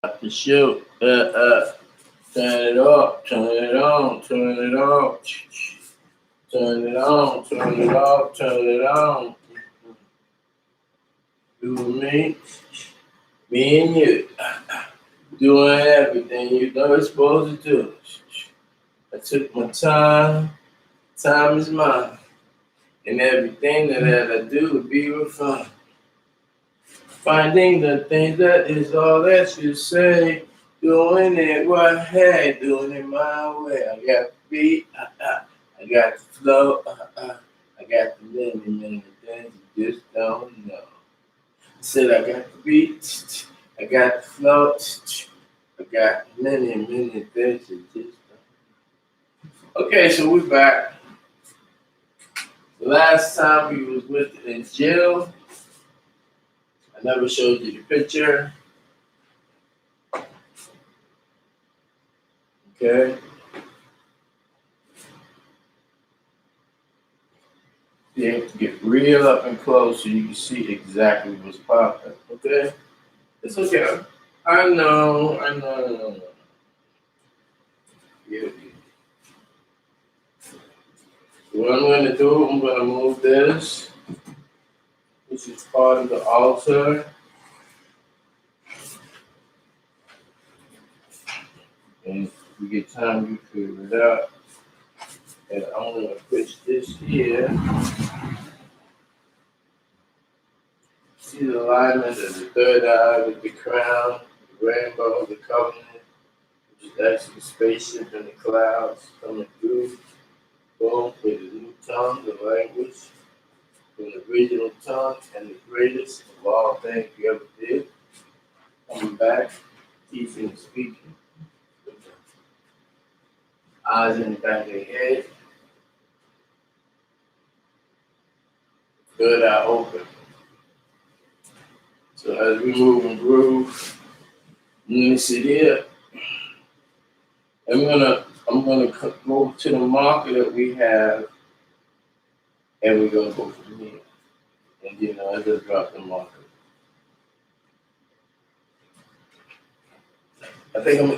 The show. Turn it up, turn it on, turn it off, turn it on, turn it off, turn it on. You and me and you, doing everything you know it's supposed to do. I took my time, time is mine, and everything that I do will be refined. Finding the things that is all that you say, doing it right, hey, doing it my way. I got the beat, I got the flow, I got the many things you just don't know. I said I got the beat, I got the flow, I got many things you just don't. Okay, so we're back. The last time we was with in jail, I never showed you the picture. Okay. You have to get real up and close so you can see exactly what's popping. Okay? It's okay. I know. Yeah. So what I'm going to do, I'm going to move this. This is part of the altar. And if you get time, you figure it out. And I'm going to push this here. See the alignment of the third eye with the crown, the rainbow, the covenant, which is actually the spaceship in the clouds coming through. Boom, with the new tongue, the language, from the original tongue and the greatest of all things you ever did. Coming back, teaching and speaking. With the eyes in the back of the head, third eye open. So as we move and groove, I'm gonna sit here. I'm gonna go to the marker that we have, and we're gonna go from here. And I just drop the marker. I think I'm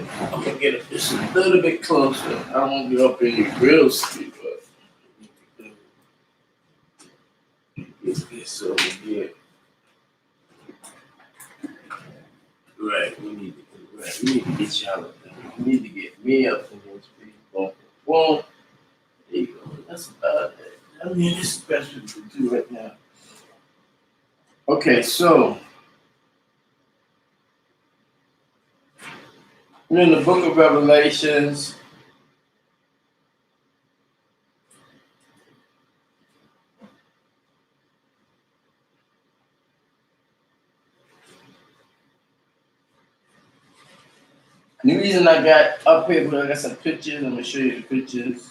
gonna get it just a little bit closer. I won't get up in your real street, but get this over here. Right, we need to get y'all up there. We need to get me up in this street. Boom, boom. There you go. That's about it. I mean, it's special to do right now. Okay, so we're in the book of Revelations. The reason I got up here, but I got some pictures. I'm gonna show you the pictures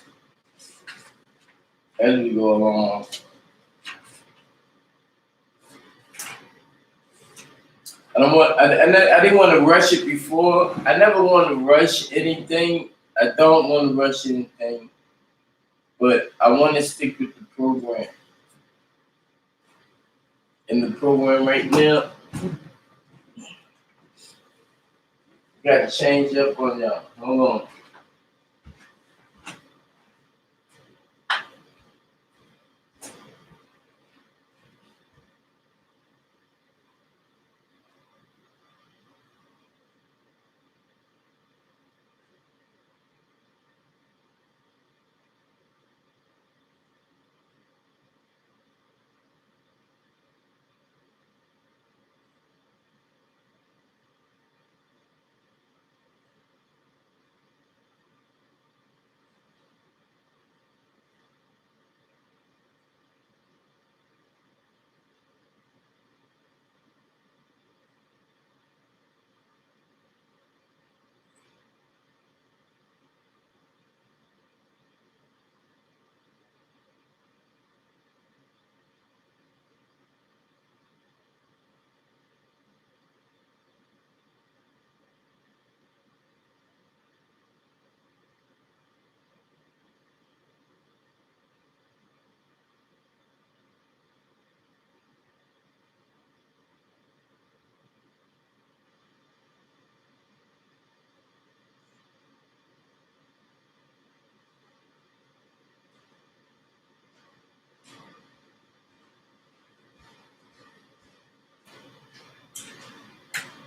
as we go along. I didn't want to rush it before. I never want to rush anything. I don't want to rush anything, but I want to stick with the program. In the program right now, got to change up on y'all. Hold on.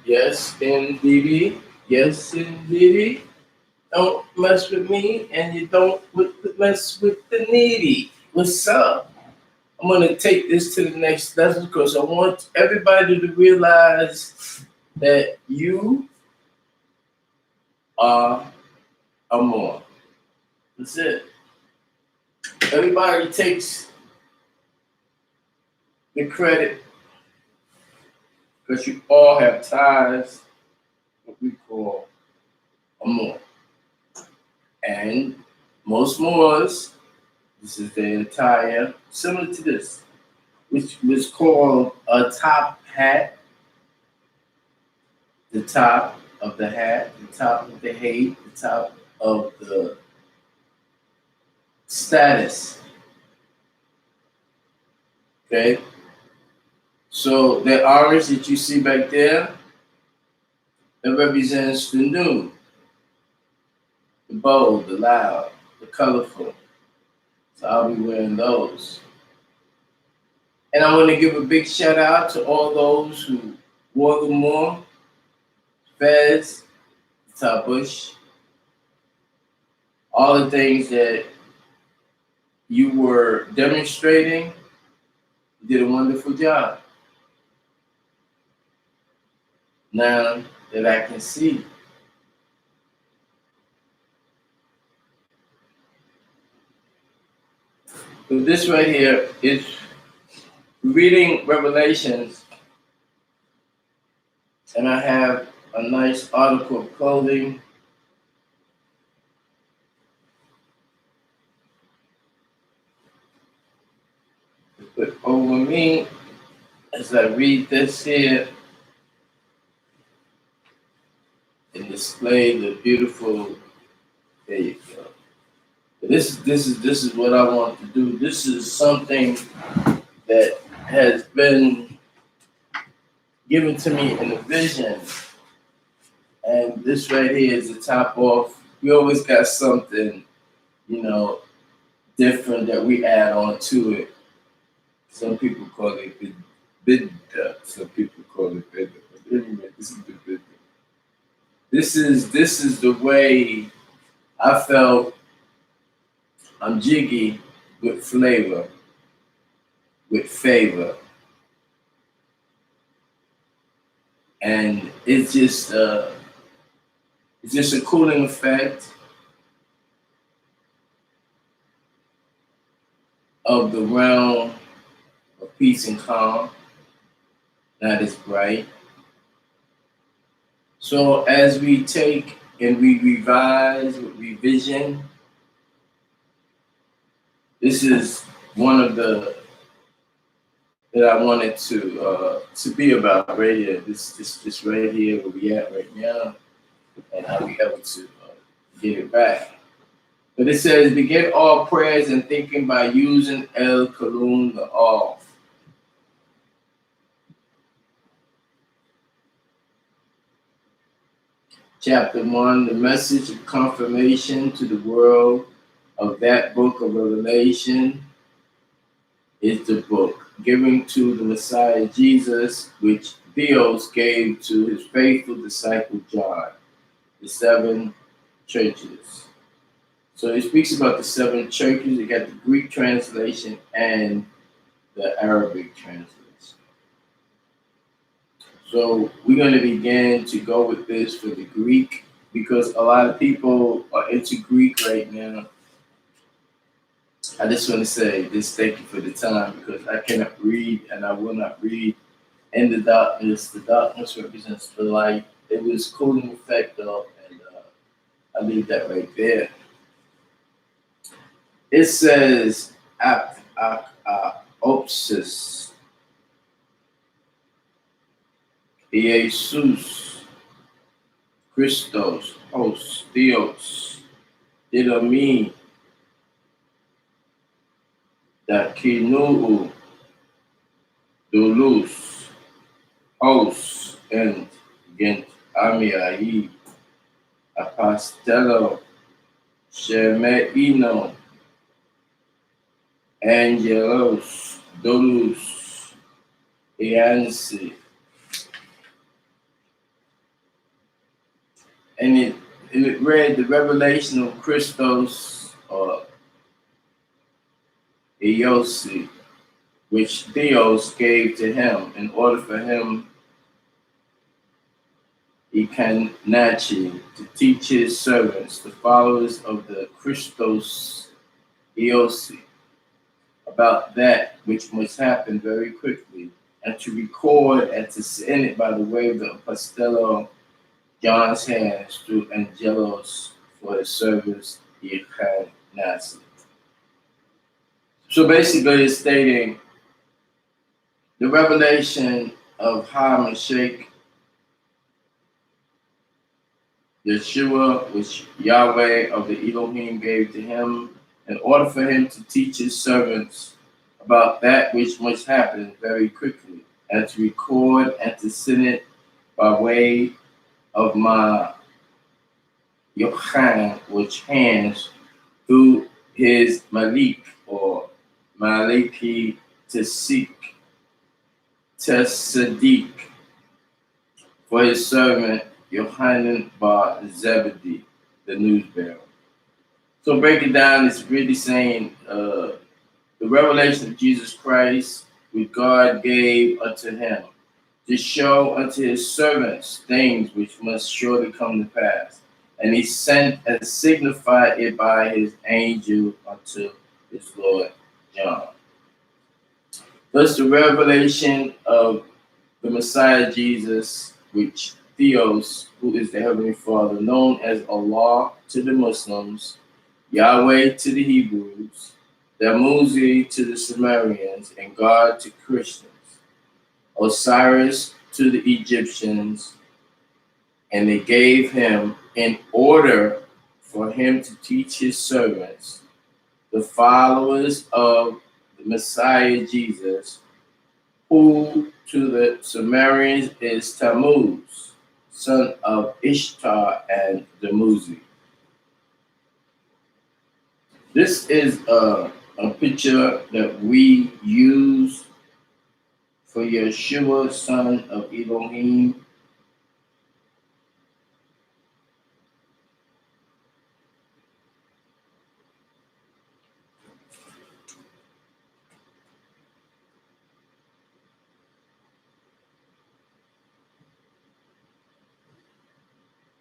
Yes, indeedy. Yes, indeedy. Don't mess with me, and you don't mess with the needy. What's up? I'm gonna take this to the next level because I want everybody to realize that you are a more. That's it. Everybody takes the credit because you all have ties, what we call a more. And most Moors, this is their attire, similar to this, which was called a top hat, the top of the hat, the top of the hate, the top of the status. Okay? So the orange that you see back there, it represents the new, the bold, the loud, the colorful. So I'll be wearing those. And I want to give a big shout out to all those who wore the more, Fez, Bush, all the things that you were demonstrating. You did a wonderful job. Now that I can see. But this right here is reading Revelations, and I have a nice article of clothing. Put over me as I read this here and display the beautiful. There you go. This is what I want to do. This is something that has been given to me in a vision, and this right here is the top off. We always got something, you know, different that we add on to it. Some people call it bidda. Some people call it bidda. But anyway, this is the bidda. This is the way I felt. I'm jiggy with flavor, with favor, and it's just a cooling effect of the realm of peace and calm, not as bright. So as we take and we revise, revision, this is one of the that I wanted to be about right here. This right here where we at right now, and how we able to get it back. But it says begin all prayers and thinking by using El Kalun the All. Chapter 1, the message of confirmation to the world of that book of Revelation is the book given to the Messiah Jesus, which Theos gave to his faithful disciple John, the seven churches. So it speaks about the seven churches. You got the Greek translation and the Arabic translation. So we're going to begin to go with this for the Greek because a lot of people are into Greek right now. I just want to say this thank you for the time because I cannot read and I will not read in the darkness. The darkness represents the light. It was cooling effect though, and I leave that right there. It says, opsis, Jesus, Christos, Hos, Theos, Didomi, Dakinuu, Dulus, Hos, and Gent, Amiai, Apostello, Shemeino, Angelos, Dolus, Iansi, and it read the revelation of Christos or Eosi, which Theos gave to him in order for him, Ikanachi, to teach his servants, the followers of the Christos Eosi, about that which must happen very quickly, and to record and to send it by the way of the Apostello John's hands through Angelos for his service, Ikanachi. So basically, it's stating the revelation of HaMashiach Yeshua, which Yahweh of the Elohim gave to him, in order for him to teach his servants about that which must happen very quickly, and to record and to send it by way of my Yochanan, which hands through his Malik or Maliki to seek to Sadiq for his servant Yohanan Bar Zebedee, the news bearer. So breaking down, it's really saying the revelation of Jesus Christ, which God gave unto him, to show unto his servants things which must surely come to pass. And he sent and signified it by his angel unto his Lord John. Thus the revelation of the Messiah Jesus, which Theos, who is the Heavenly Father, known as Allah to the Muslims, Yahweh to the Hebrews, Damuzi to the Sumerians, and God to Christians, Osiris to the Egyptians, and they gave him in order for him to teach his servants, the followers of the Messiah Jesus, who to the Sumerians is Tammuz, son of Ishtar and Damuzi. This is a picture that we use for Yeshua, son of Elohim.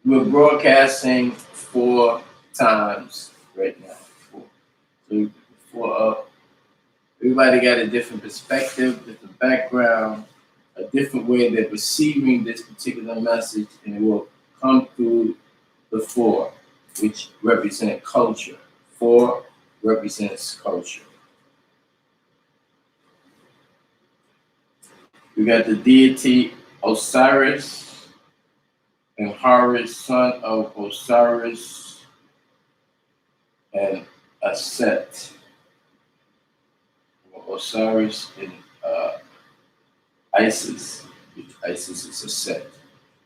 We're broadcasting 4 times right now. So everybody got a different perspective, different background, a different way they're receiving this particular message, and it will come through the 4, which represent culture. 4 represents culture. We got the deity Osiris and Horus, son of Osiris and Aset. Osiris and Isis, which Isis is Aset.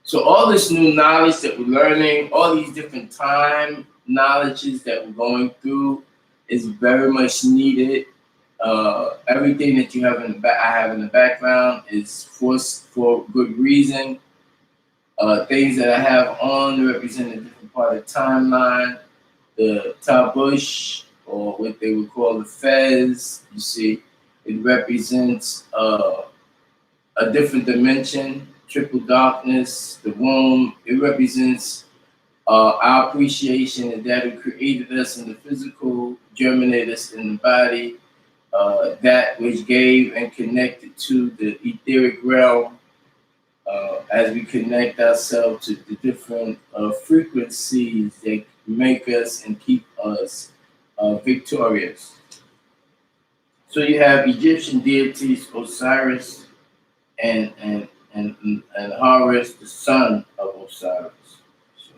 So all this new knowledge that we're learning, all these different time knowledges that we're going through is very much needed. Everything that you have I have in the background is for good reason. Things that I have on represent a different part of the timeline. The Tabush, or what they would call the Fez, you see, it represents a different dimension, triple darkness, the womb. It represents our appreciation that who created us in the physical, germinated us in the body, that which gave and connected to the etheric realm. As we connect ourselves to the different frequencies that make us and keep us victorious. So you have Egyptian deities, Osiris and Horus, the son of Osiris. So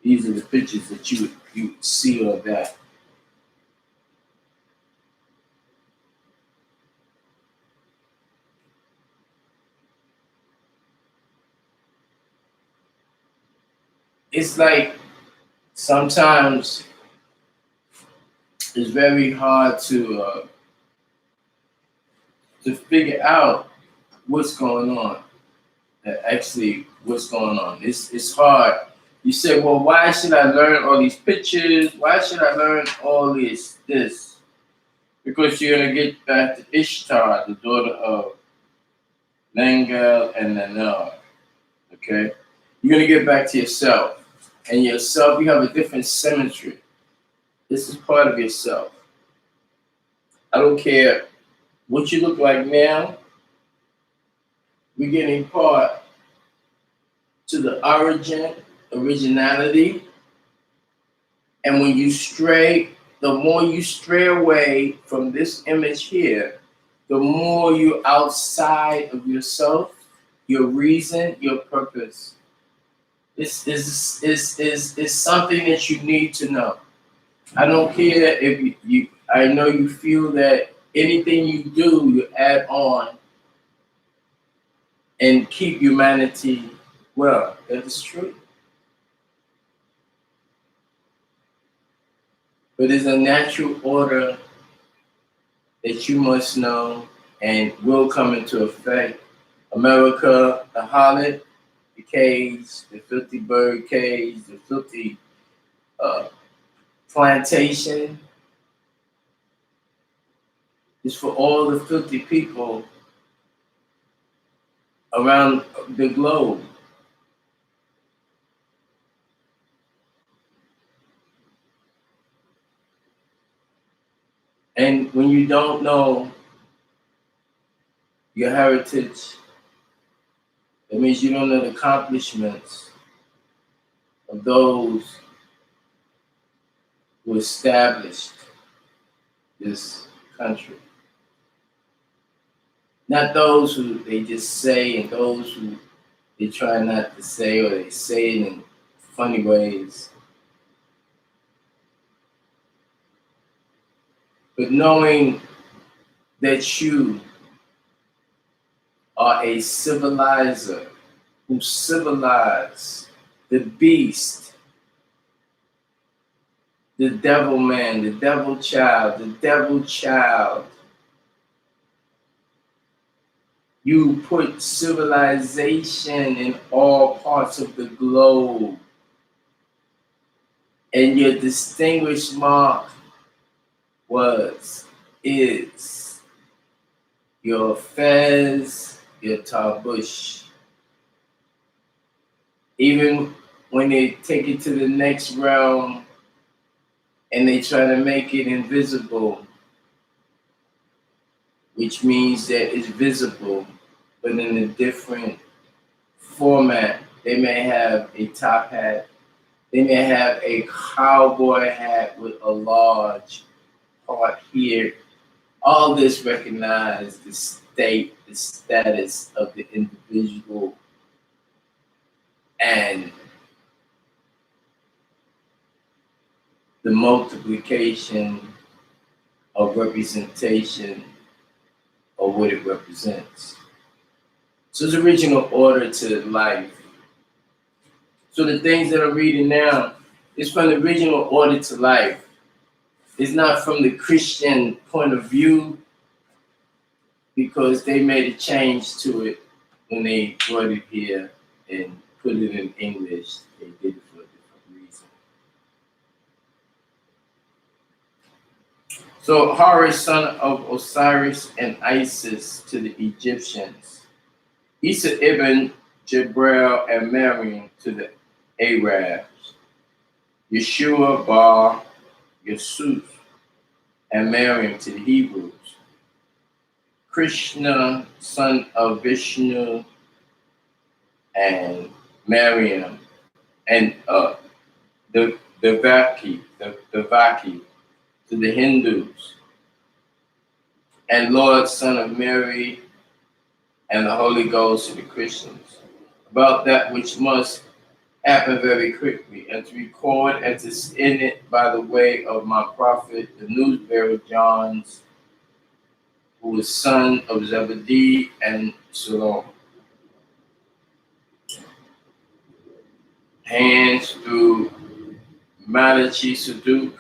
these are the pictures that you would see of that. It's like sometimes it's very hard to figure out what's going on. Actually, what's going on? It's hard You say, well, why should I learn all these pictures? Why should I learn all this? Because you're gonna get back to Ishtar, the daughter of Nangal and Nanar. Okay? You're gonna get back to yourself. And yourself, you have a different symmetry. This is part of yourself. I don't care what you look like now, we're getting part to the originality. And when you stray, the more you stray away from this image here, the more you're outside of yourself, your reason, your purpose. This is something that you need to know. I don't care if I know you feel that anything you do, you add on and keep humanity well. That is true. But there's a natural order that you must know and will come into effect. America, the harlot, the cage, the filthy bird cage, the filthy uh, plantation is for all the filthy people around the globe. And when you don't know your heritage, it means you don't know the accomplishments of those who established this country. Not those who they just say and those who they try not to say or they say it in funny ways. But knowing that you are a civilizer who civilized the beast, the devil man, the devil child. You put civilization in all parts of the globe. And your distinguished mark is your fez, your tarbush. Even when they take it to the next realm and they try to make it invisible, which means that it's visible, but in a different format. They may have a top hat. They may have a cowboy hat with a large part here. All this recognize the state, the status of the individual, and the multiplication of representation of what it represents. So it's original order to life. So the things that I'm reading now is from the original order to life. It's not from the Christian point of view because they made a change to it when they brought it here and put it in English. They did it for a different reason. So Horus, son of Osiris and Isis to the Egyptians. Isa ibn Jibril and Mariam to the Arabs. Yeshua bar Yusuf and Mariam to the Hebrews. Krishna, son of Vishnu and Mariam, and the Vaki to the Hindus, and Lord, son of Mary, and the Holy Ghost to the Christians, about that which must happen very quickly, and to record and to send it by the way of my prophet, the news bearer John's, who was son of Zebedee and Salome. Hands through Malachi Saduk,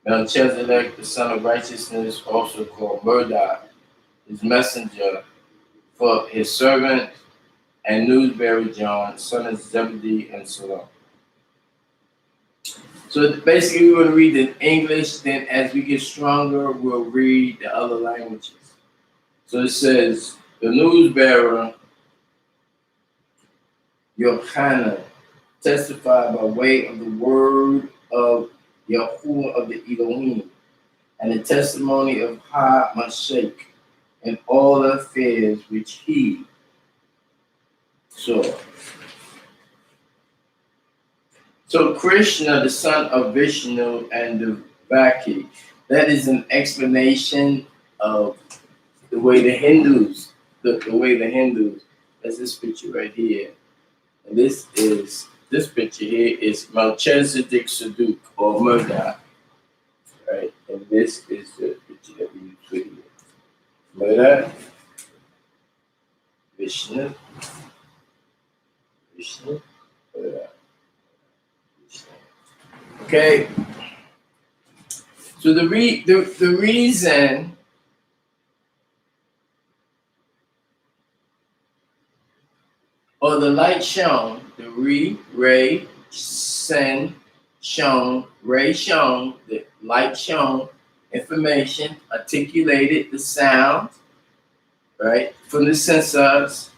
Melchizedek, the son of righteousness, also called Murdoch, his messenger, for his servant and newsbearer John, son of Zebedee, and Salome. So basically, we're going to read in English. Then, as we get stronger, we'll read the other languages. So it says, the newsbearer Yochanan testified by way of the word of Yahuwah of the Elohim, and the testimony of Ha Mashake, and all the affairs which he saw. So Krishna, the son of Vishnu and Devaki, that is an explanation of the way the Hindus, the way the Hindus, that's this picture right here. And this picture here is Melchizedek Saduk or Murdoch, right? And this is the picture that we use for here. Murdoch, Vishnu, Murdoch. Okay, so the reason or the light shown, the ray, sen, shown, ray shown, the light shown, information, articulated the sound, right, from the sensors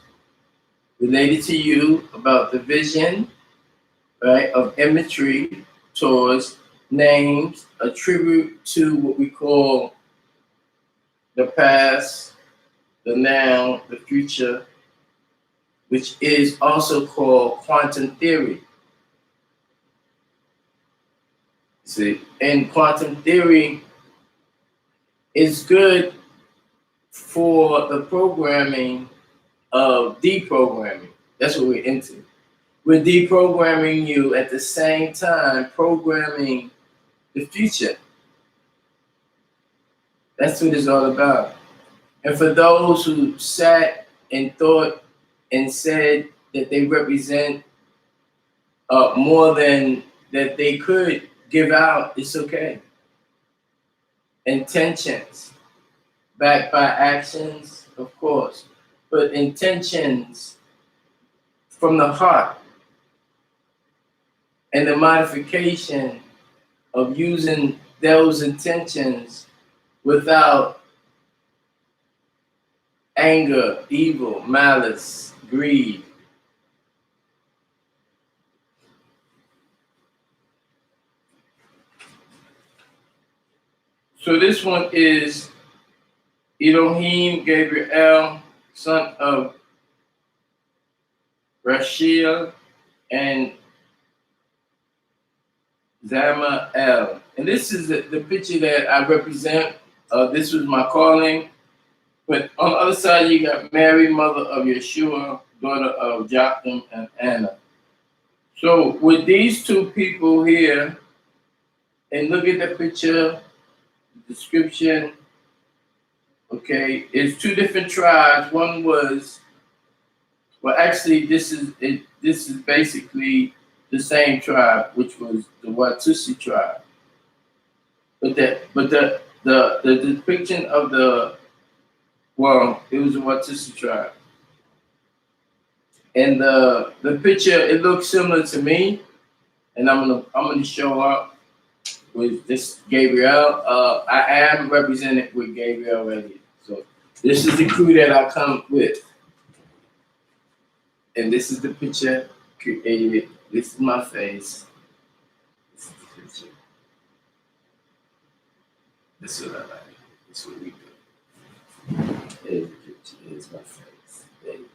related to you about the vision, right, of imagery towards names, attribute to what we call the past, the now, the future, which is also called quantum theory. See, and quantum theory is good for the programming of deprogramming. That's what we're into. We're deprogramming you at the same time programming the future. That's what it's all about. And for those who sat and thought and said that they represent more than that they could give out, it's okay. Intentions, backed by actions, of course, but intentions from the heart and the modification of using those intentions without anger, evil, malice, greed. So this one is Eloheem Gabriel, son of Rashiel and Zamael. And this is the picture that I represent. This was my calling. But on the other side, you got Mary, mother of Yeshua, daughter of Jotham and Anna. So with these two people here, and look at the picture, description, okay, it's two different tribes. One was, well, actually, this is basically the same tribe, which was the Watusi tribe. But the depiction of well, it was a Watusi tribe. And the picture, it looks similar to me, and I'm gonna show up with this Gabriel. I am represented with Gabriel already. So this is the crew that I come with. And this is the picture created. This is my face. This is the picture. This is what I like. This is what we do. Here's the picture. Here's my face. There you go.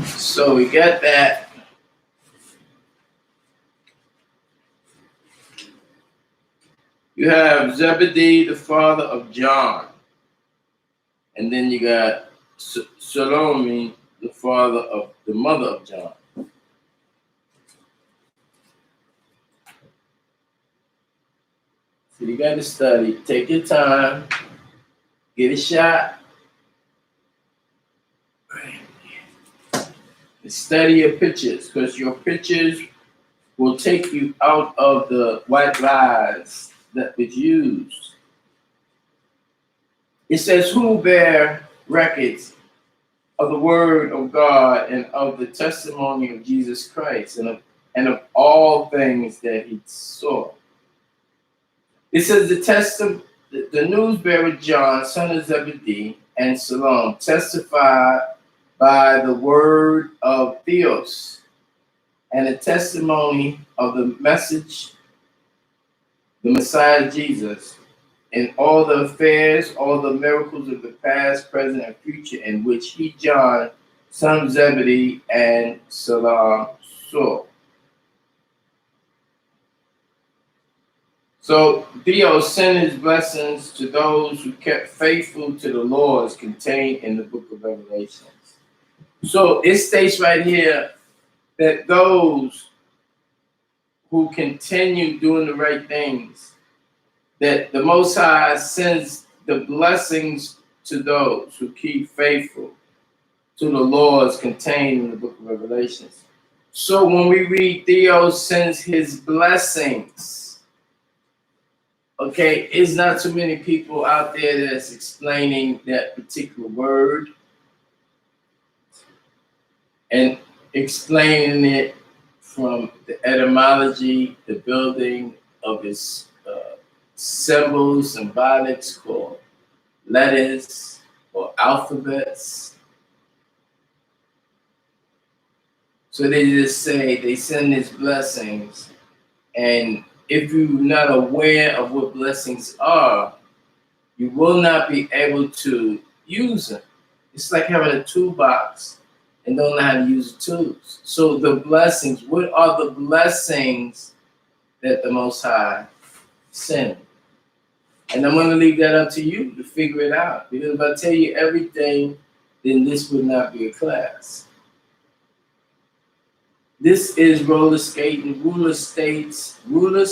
So we got that. You have Zebedee, the father of John. And then you got Salome, the father of the mother of John. So you got to study. Take your time. Get a shot. And study your pictures, because your pictures will take you out of the white lies that was used. It says, who bear records of the word of God and of the testimony of Jesus Christ and of all things that he saw. It says the news bearer John, son of Zebedee, and Salome testified by the word of Theos and the testimony of the message, the Messiah Jesus, in all the affairs, all the miracles of the past, present, and future, in which he, John, son of Zebedee, and Salome saw. So Theos sent his blessings to those who kept faithful to the laws contained in the book of Revelations. So it states right here that those who continue doing the right things, that the Most High sends the blessings to those who keep faithful to the laws contained in the book of Revelations. So when we read Theos sends his blessings, okay, it's not too many people out there that's explaining that particular word and explaining it from the etymology, the building of its symbols, symbolics called letters or alphabets. So they just say they send his blessings, and if you're not aware of what blessings are, you will not be able to use them. It's like having a toolbox and don't know how to use the tools. So the blessings, what are the blessings that the Most High sent? And I'm going to leave that up to you to figure it out. Because if I tell you everything, then this would not be a class. This is roller skating, roller state, roller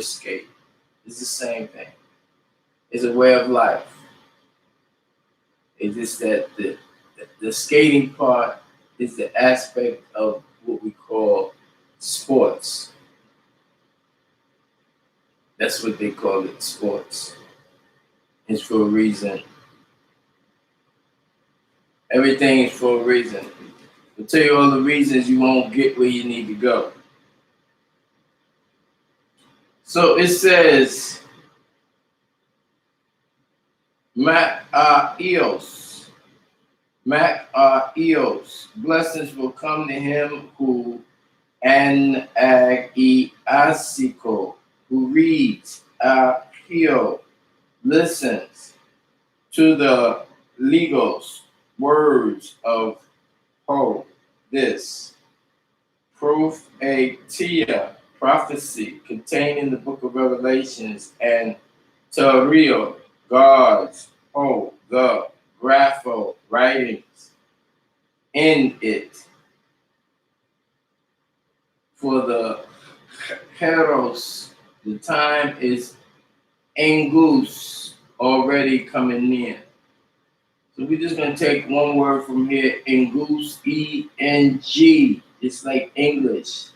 skate. It's the same thing. It's a way of life. It's just that the skating part is the aspect of what we call sports. That's what they call it, sports. It's for a reason. Everything is for a reason. I'll tell you all the reasons you won't get where you need to go. So it says, Eos. Eos. Blessings will come to him who Anagiasiko, who reads, Ahio, listens to the legos, words of hope. This prophetia, prophecy contained in the book of Revelations, and Tario, God's hope, the grapho, writings in it. For the Heros, the time is engus, already coming near. So we're just going to take one word from here, engus, E-N-G. It's like English,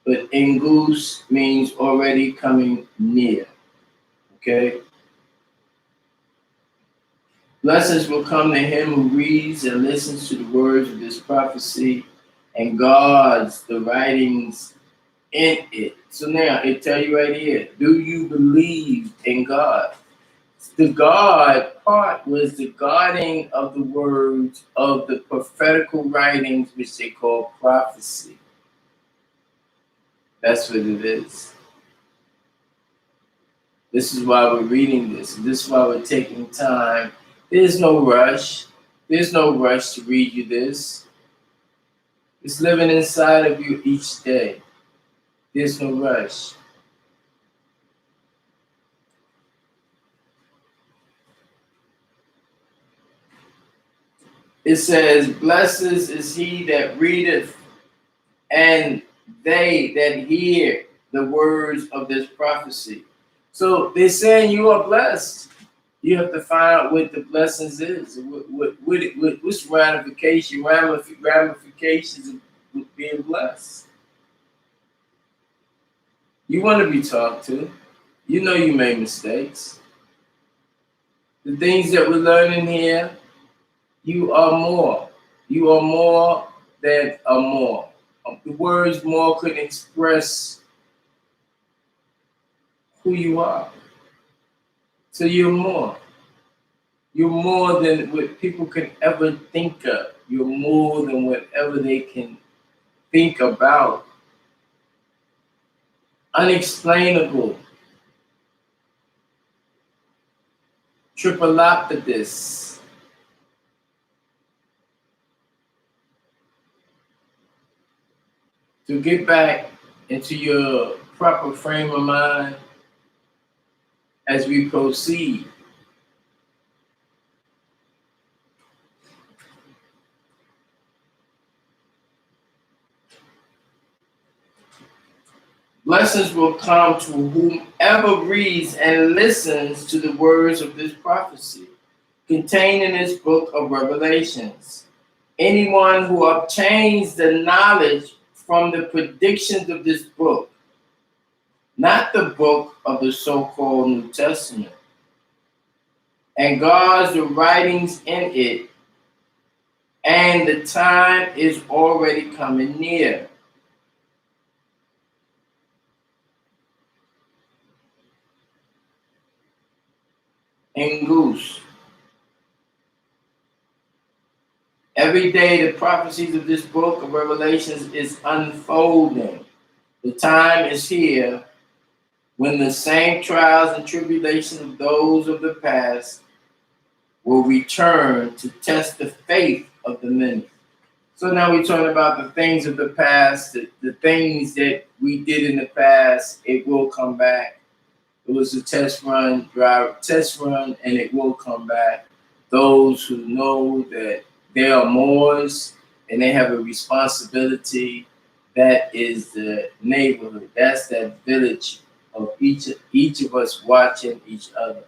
but engus means already coming near. Okay? Blessings will come to him who reads and listens to the words of this prophecy and guards the writings in it. So now it tell you right here, do you believe in God? The God part was the guarding of the words of the prophetical writings, which they call prophecy. That's what it is. This is why we're reading this. This is why we're taking time. There's no rush. There's no rush to read you this. It's living inside of you each day. There's no rush. It says, blessed is he that readeth, and they that hear the words of this prophecy. So they're saying you are blessed. You have to find out what the blessings is. What's ramifications of being blessed. You want to be talked to. You know you made mistakes. The things that we're learning here, you are more. You are more than a more. The words more couldn't express who you are. So you're more. You're more than what people can ever think of. You're more than whatever they can think about. Unexplainable. Triplopodus. To get back into your proper frame of mind as we proceed. Blessings will come to whomever reads and listens to the words of this prophecy contained in this book of Revelations. Anyone who obtains the knowledge from the predictions of this book, not the book of the so-called New Testament, and guards the writings in it, and the time is already coming near. And goose. Every day the prophecies of this book of Revelations is unfolding. The time is here when the same trials and tribulations of those of the past will return to test the faith of the many. So now we're talking about the things of the past, the things that we did in the past, it will come back. It was a test run, and it will come back. Those who know that they are Moors and they have a responsibility, that is the neighborhood. That's that village of each of us watching each other.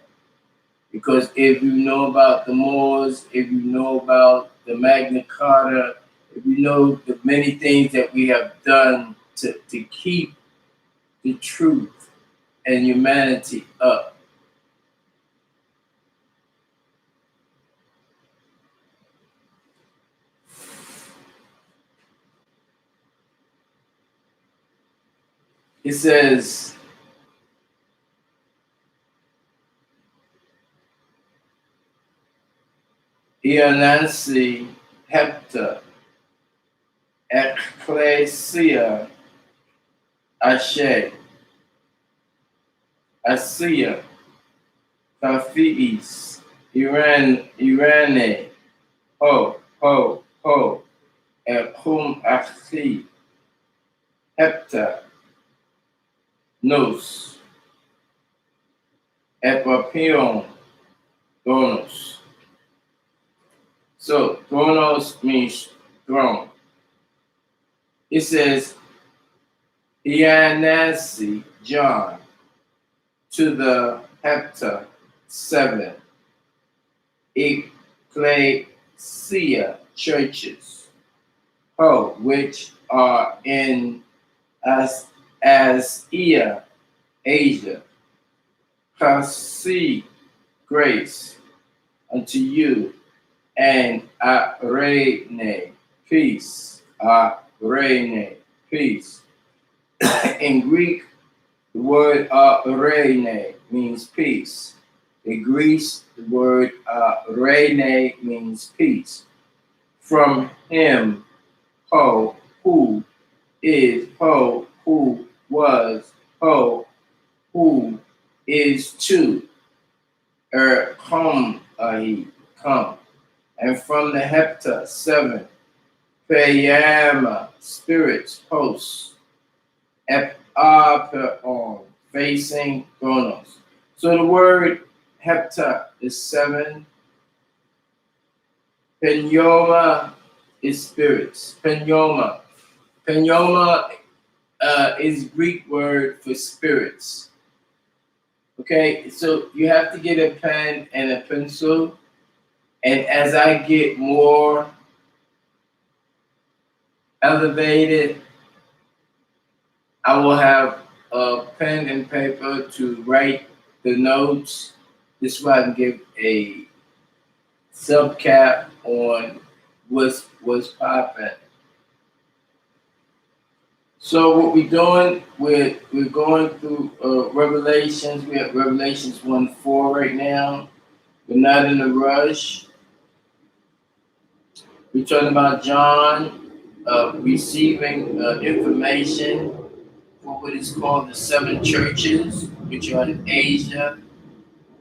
Because if you know about the Moors, if you know about the Magna Carta, if you know the many things that we have done to keep the truth and humanity up. It says, Ionansi hepta ecclesia ashe asia kafiis irene ho ekum achi hepta nos epapion donos. So donos means throne. It says Ianasi John to the hepta 7 ecclesia churches, which are in Asia, Kasi grace unto you, and Arene peace. Arene peace. In Greek, the word arene means peace. In Greece, the word rene means peace. From him, who is, who was, who is to, come, come. And from the hepta 7, Peyama, spirits, hosts, Epapeon, facing Chronos. So the word hepta is 7. Penyoma is spirits. Penyoma. Penyoma is Greek word for spirits. Okay, so you have to get a pen and a pencil. And as I get more elevated, I will have a pen and paper to write the notes. This way I can give a subcap on what's popping. So what we're doing, we're going through Revelations. We have Revelations 1:4 right now. We're not in a rush. We're talking about John receiving information for what is called the seven churches, which are in Asia.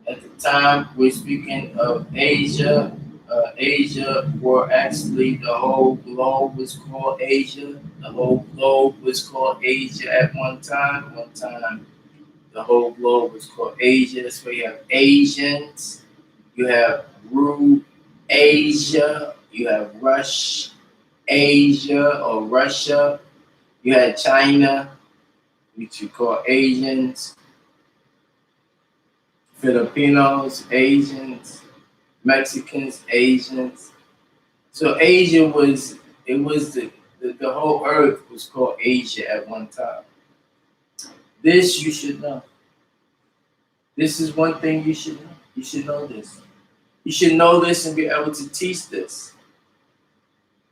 At the time, we're speaking of Asia. Asia, or actually the whole globe was called Asia. The whole globe was called Asia at one time. One time, the whole globe was called Asia. That's where you have Asians, you have Rue Asia, you have Rush Asia or Russia, you had China, which you call Asians, Filipinos, Asians, Mexicans, Asians. So Asia was the whole earth was called Asia at one time. This you should know. This is one thing you should know. You should know this. You should know this and be able to teach this.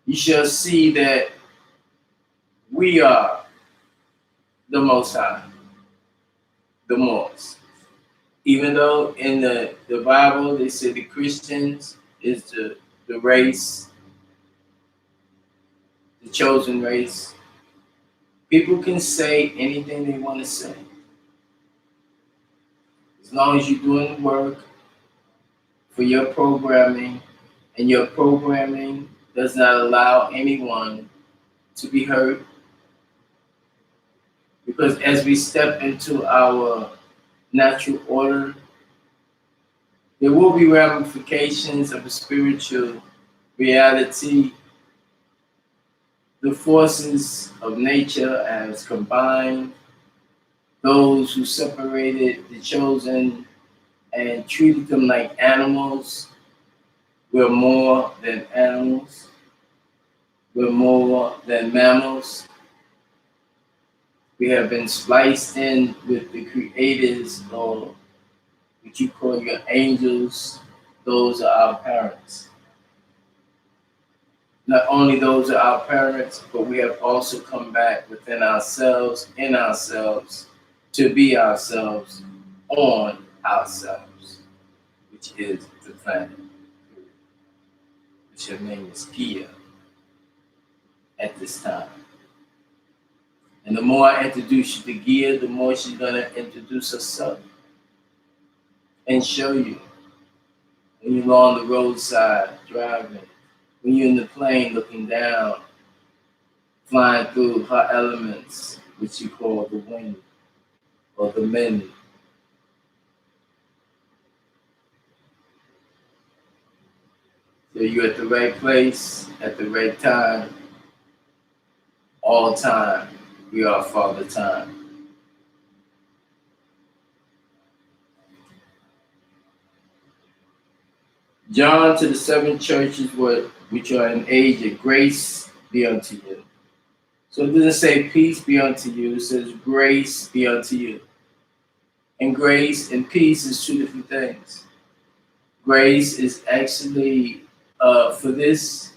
You shall see that we are the Most High, the most. Even though in the Bible they say the Christians is the race, the chosen race, people can say anything they want to say. As long as you're doing work for your programming, and your programming does not allow anyone to be hurt. Because as we step into our natural order, there will be ramifications of a spiritual reality. The forces of nature has combined. Those who separated the chosen and treated them like animals, we're more than animals. We're more than mammals. We have been spliced in with the creators, or what you call your angels. Those are our parents. Not only those are our parents, but we have also come back within ourselves, in ourselves, to be ourselves, on ourselves, which is the planet, which her name is Kia at this time. And the more I introduce you to Gia, the more she's going to introduce herself and show you. When you're on the roadside driving, when you're in the plane looking down, flying through her elements, which you call the wind or the men. So you're at the right place, at the right time, all time. We are Father Time. John to the seven churches which are in Asia, grace be unto you. So it doesn't say peace be unto you, it says grace be unto you. And grace and peace is two different things. Grace is actually for this,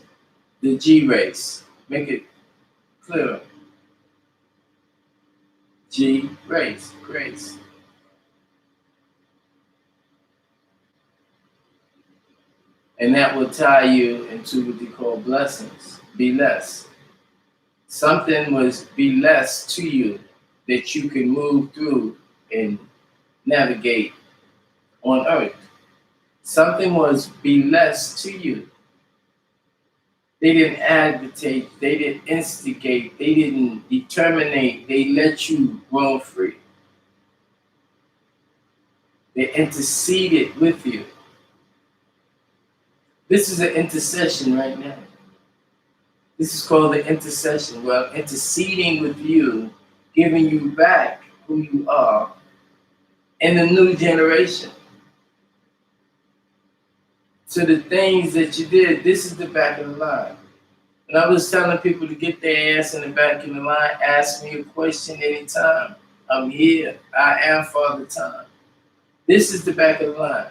the G race. Make it clear. G race, grace. And that will tie you into what they call blessings. Be less. Something was be less to you that you can move through and navigate on earth. Something was be less to you. They didn't advocate, they didn't instigate, they didn't determinate, they let you roam free. They interceded with you. This is an intercession right now. This is called the intercession. Well, interceding with you, giving you back who you are in the new generation. So the things that you did, this is the back of the line. And I was telling people to get their ass in the back of the line, ask me a question anytime. I'm here. I am Father Time. This is the back of the line.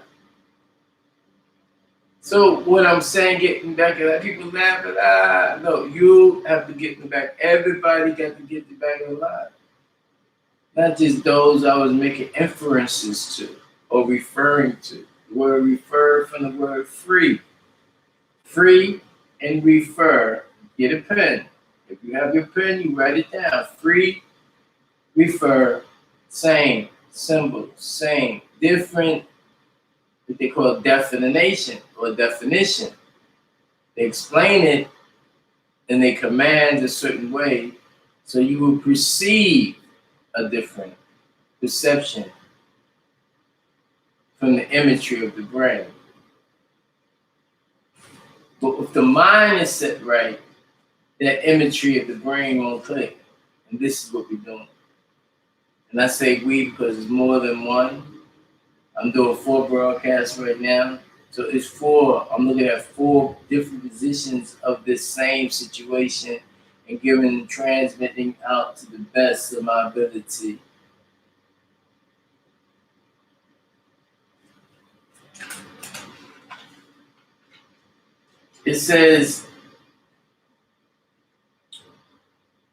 So what I'm saying, getting back at that, people laughing, no, you have to get in the back. Everybody got to get the back of the line. Not just those I was making inferences to or referring to. The word refer from the word free. Free and refer. Get a pen. If you have your pen, you write it down. Free, refer, same, symbol, same, different, what they call definition or definition. They explain it and they command a certain way, so you will perceive a different perception from the imagery of the brain. But if the mind is set right, that imagery of the brain won't click. And this is what we're doing. And I say we because it's more than one. I'm doing 4 broadcasts right now. So it's 4. I'm looking at 4 different positions of this same situation and giving, transmitting out to the best of my ability. It says,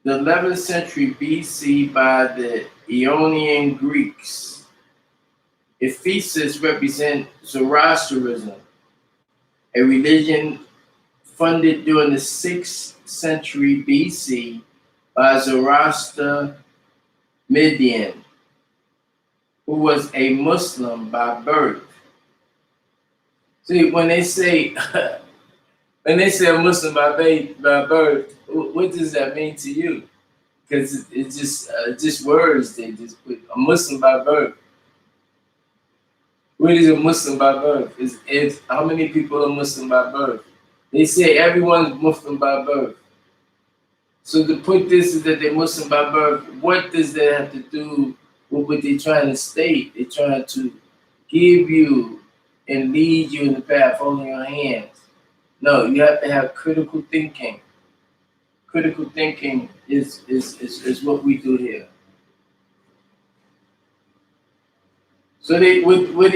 the 11th century BC by the Ionian Greeks. Ephesus represents Zoroastrianism, a religion funded during the 6th century BC by Zoroaster Median, who was a Muslim by birth. See, when they say a Muslim by birth, what does that mean to you? Because it's just words. They just put a Muslim by birth. What is a Muslim by birth? Is how many people are Muslim by birth? They say everyone's Muslim by birth. So to put this is that they're Muslim by birth, what does that have to do with what they're trying to state? They're trying to give you and lead you in the path, holding your hands. No, you have to have critical thinking. Critical thinking is what we do here. So what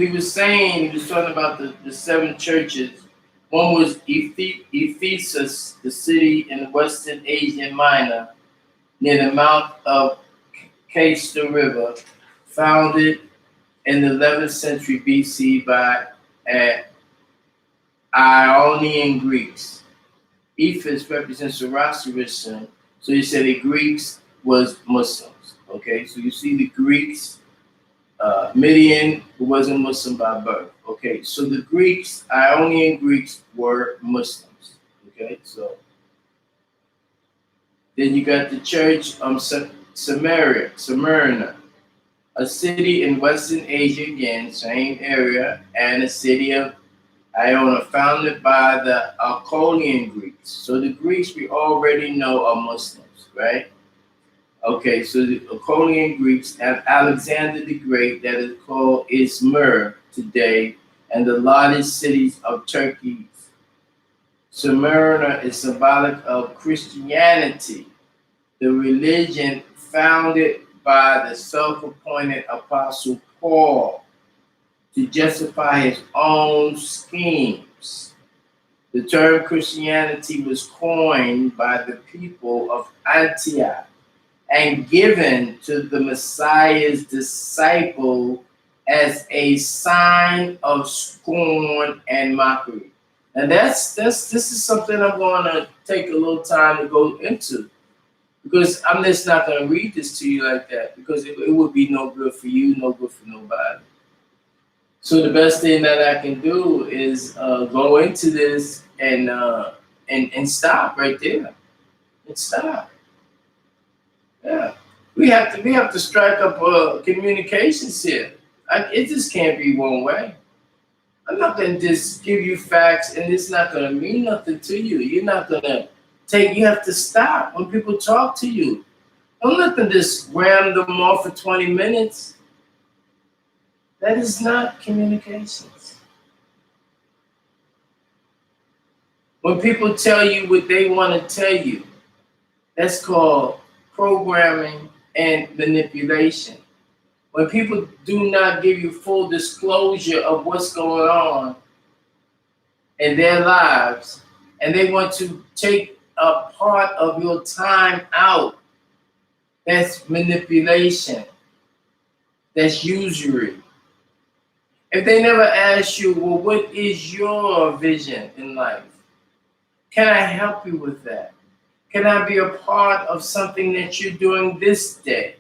he was saying, he was talking about the 7 churches. One was Ephesus, the city in Western Asia Minor, near the mouth of Cayster River, founded in the 11th century BC by Ionian Greeks. Ephesus represents Zoroastrianism, so he said the Greeks was Muslims. Okay, so you see the Greeks. Midian, who wasn't Muslim by birth. Okay, so the Greeks, Ionian Greeks, were Muslims. Okay, so then you got the church of Smyrna, a city in Western Asia, again, same area, and a city of Ionia, founded by the Arconian Greeks. So the Greeks we already know are Muslims, right? Okay, so the Arconian Greeks have Alexander the Great, that is called Izmir today, and the largest cities of Turkey. Smyrna is symbolic of Christianity, the religion founded by the self-appointed Apostle Paul to justify his own schemes. The term Christianity was coined by the people of Antioch and given to the Messiah's disciple as a sign of scorn and mockery. And this is something I'm going to take a little time to go into, because I'm just not going to read this to you like that, because it would be no good for you, no good for nobody. So the best thing that I can do is go into this and stop right there, and stop. Yeah, we have to strike up communications here. It just can't be one way. I'm not gonna just give you facts and it's not gonna mean nothing to you. You're not gonna take. You have to stop when people talk to you. Don't let them just ram them off for 20 minutes. That is not communications. When people tell you what they want to tell you, that's called programming and manipulation. When people do not give you full disclosure of what's going on in their lives, and they want to take a part of your time out, that's manipulation, that's usury. If they never ask you, well, what is your vision in life? Can I help you with that? Can I be a part of something that you're doing this day?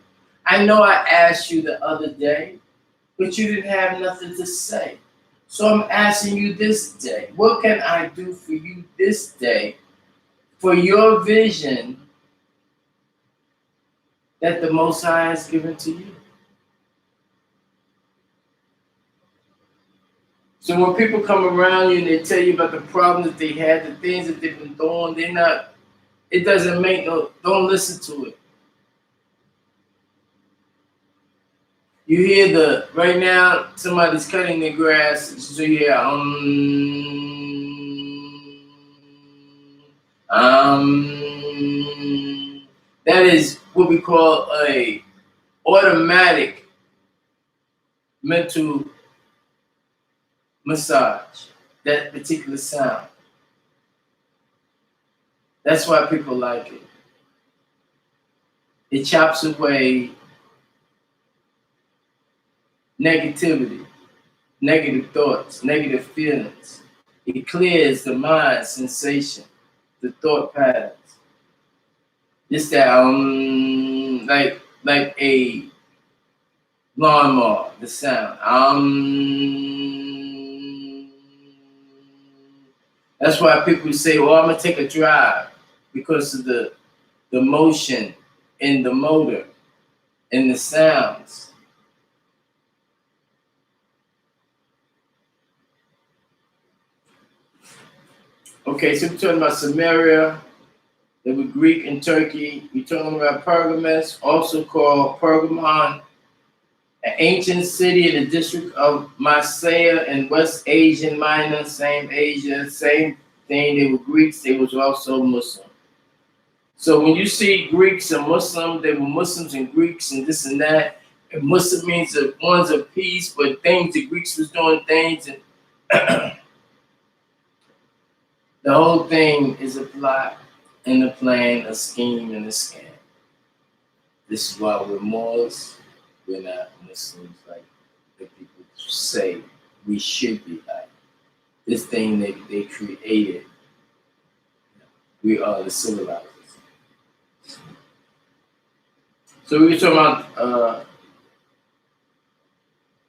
I know I asked you the other day, but you didn't have nothing to say. So I'm asking you this day, what can I do for you this day for your vision that the Most High has given to you? So when people come around you and they tell you about the problems that they had, the things that they've been doing, it doesn't make don't listen to it. You hear right now somebody's cutting the grass, so you hear that is what we call a automatic mental massage, that particular sound. That's why people like it. It chops away negativity, negative thoughts, negative feelings. It clears the mind sensation, the thought patterns. Just that like a lawnmower, the sound. That's why people say, well, I'm gonna take a drive, because of the motion in the motor and the sounds. Okay, so we're talking about Samaria. They were Greek and Turkey. We're talking about Pergamus, also called Pergamon, an ancient city in the district of Mysia in West Asian Minor, same Asia, same thing. They were Greeks, they was also Muslim. So when you see Greeks and Muslim, they were Muslims and Greeks and this and that. And Muslim means that one's of peace, but things, the Greeks was doing things, and the whole thing is a plot and a plan, a scheme and a scam. This is why we're Moors, we're not Muslims like the people say we should be like. This thing that they created, we are the civilizers. So we were talking about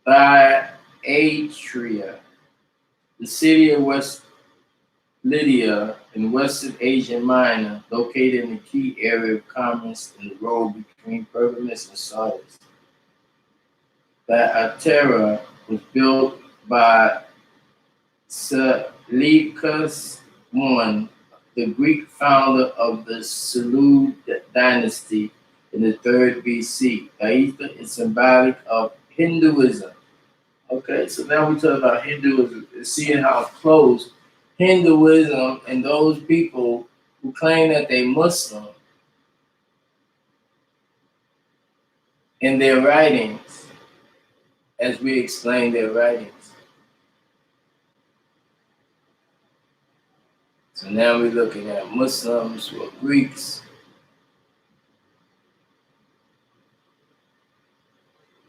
Thyatira, the city of West Lydia in Western Asia Minor, located in the key area of commerce in the road between Pergamus and Sardis. Thyatira was built by Seleucus I, the Greek founder of the Seleucid dynasty in the 3rd BC. Thyatira is symbolic of Hinduism. Okay, so now we talk about Hinduism, seeing how close Hinduism and those people who claim that they're Muslim in their writings, as we explain their writings. So now we're looking at Muslims who are Greeks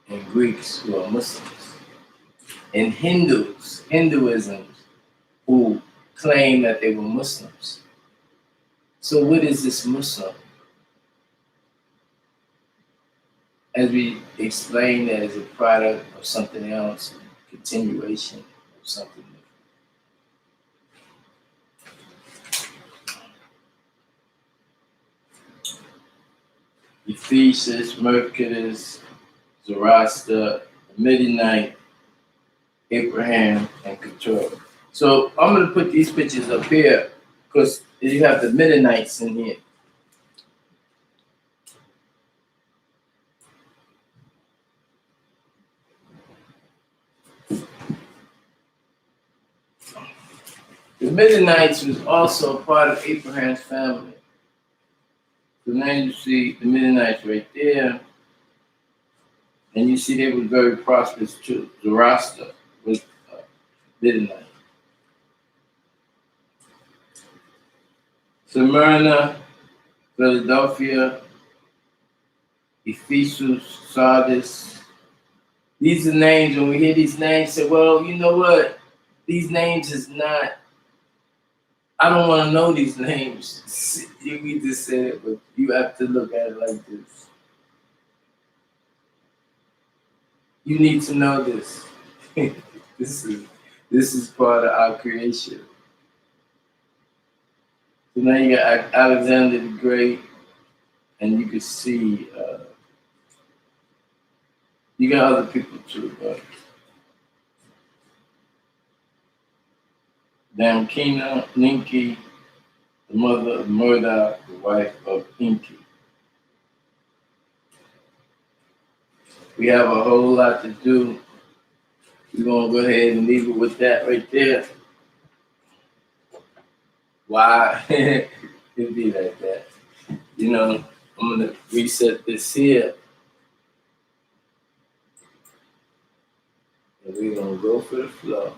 and Greeks who are Muslims, and Hinduism, who claim that they were Muslims. So what is this Muslim? As we explain, that is a product of something else, a continuation of something different. Ephesus, Mercatus, Zoroaster, Midianite, Abraham, and Keturah. So I'm going to put these pictures up here because you have the Midianites in here. The Midianites was also part of Abraham's family. So now you see the Midianites right there. And you see they were very prosperous too. Zoroaster was Midianite. Smyrna, Philadelphia, Ephesus, Sardis. These are names, when we hear these names, say, well, you know what? These names is not, I don't want to know these names. We just said it, but you have to look at it like this. You need to know this. this is this is part of our creation. So now you got Alexander the Great, and you can see you got other people too, but Damkina, Ninki, the mother of Murdoch, the wife of Enki. We have a whole lot to do. We're gonna go ahead and leave it with that right there. Why it be like that? You know, I'm gonna reset this here, and we're gonna go for the flow.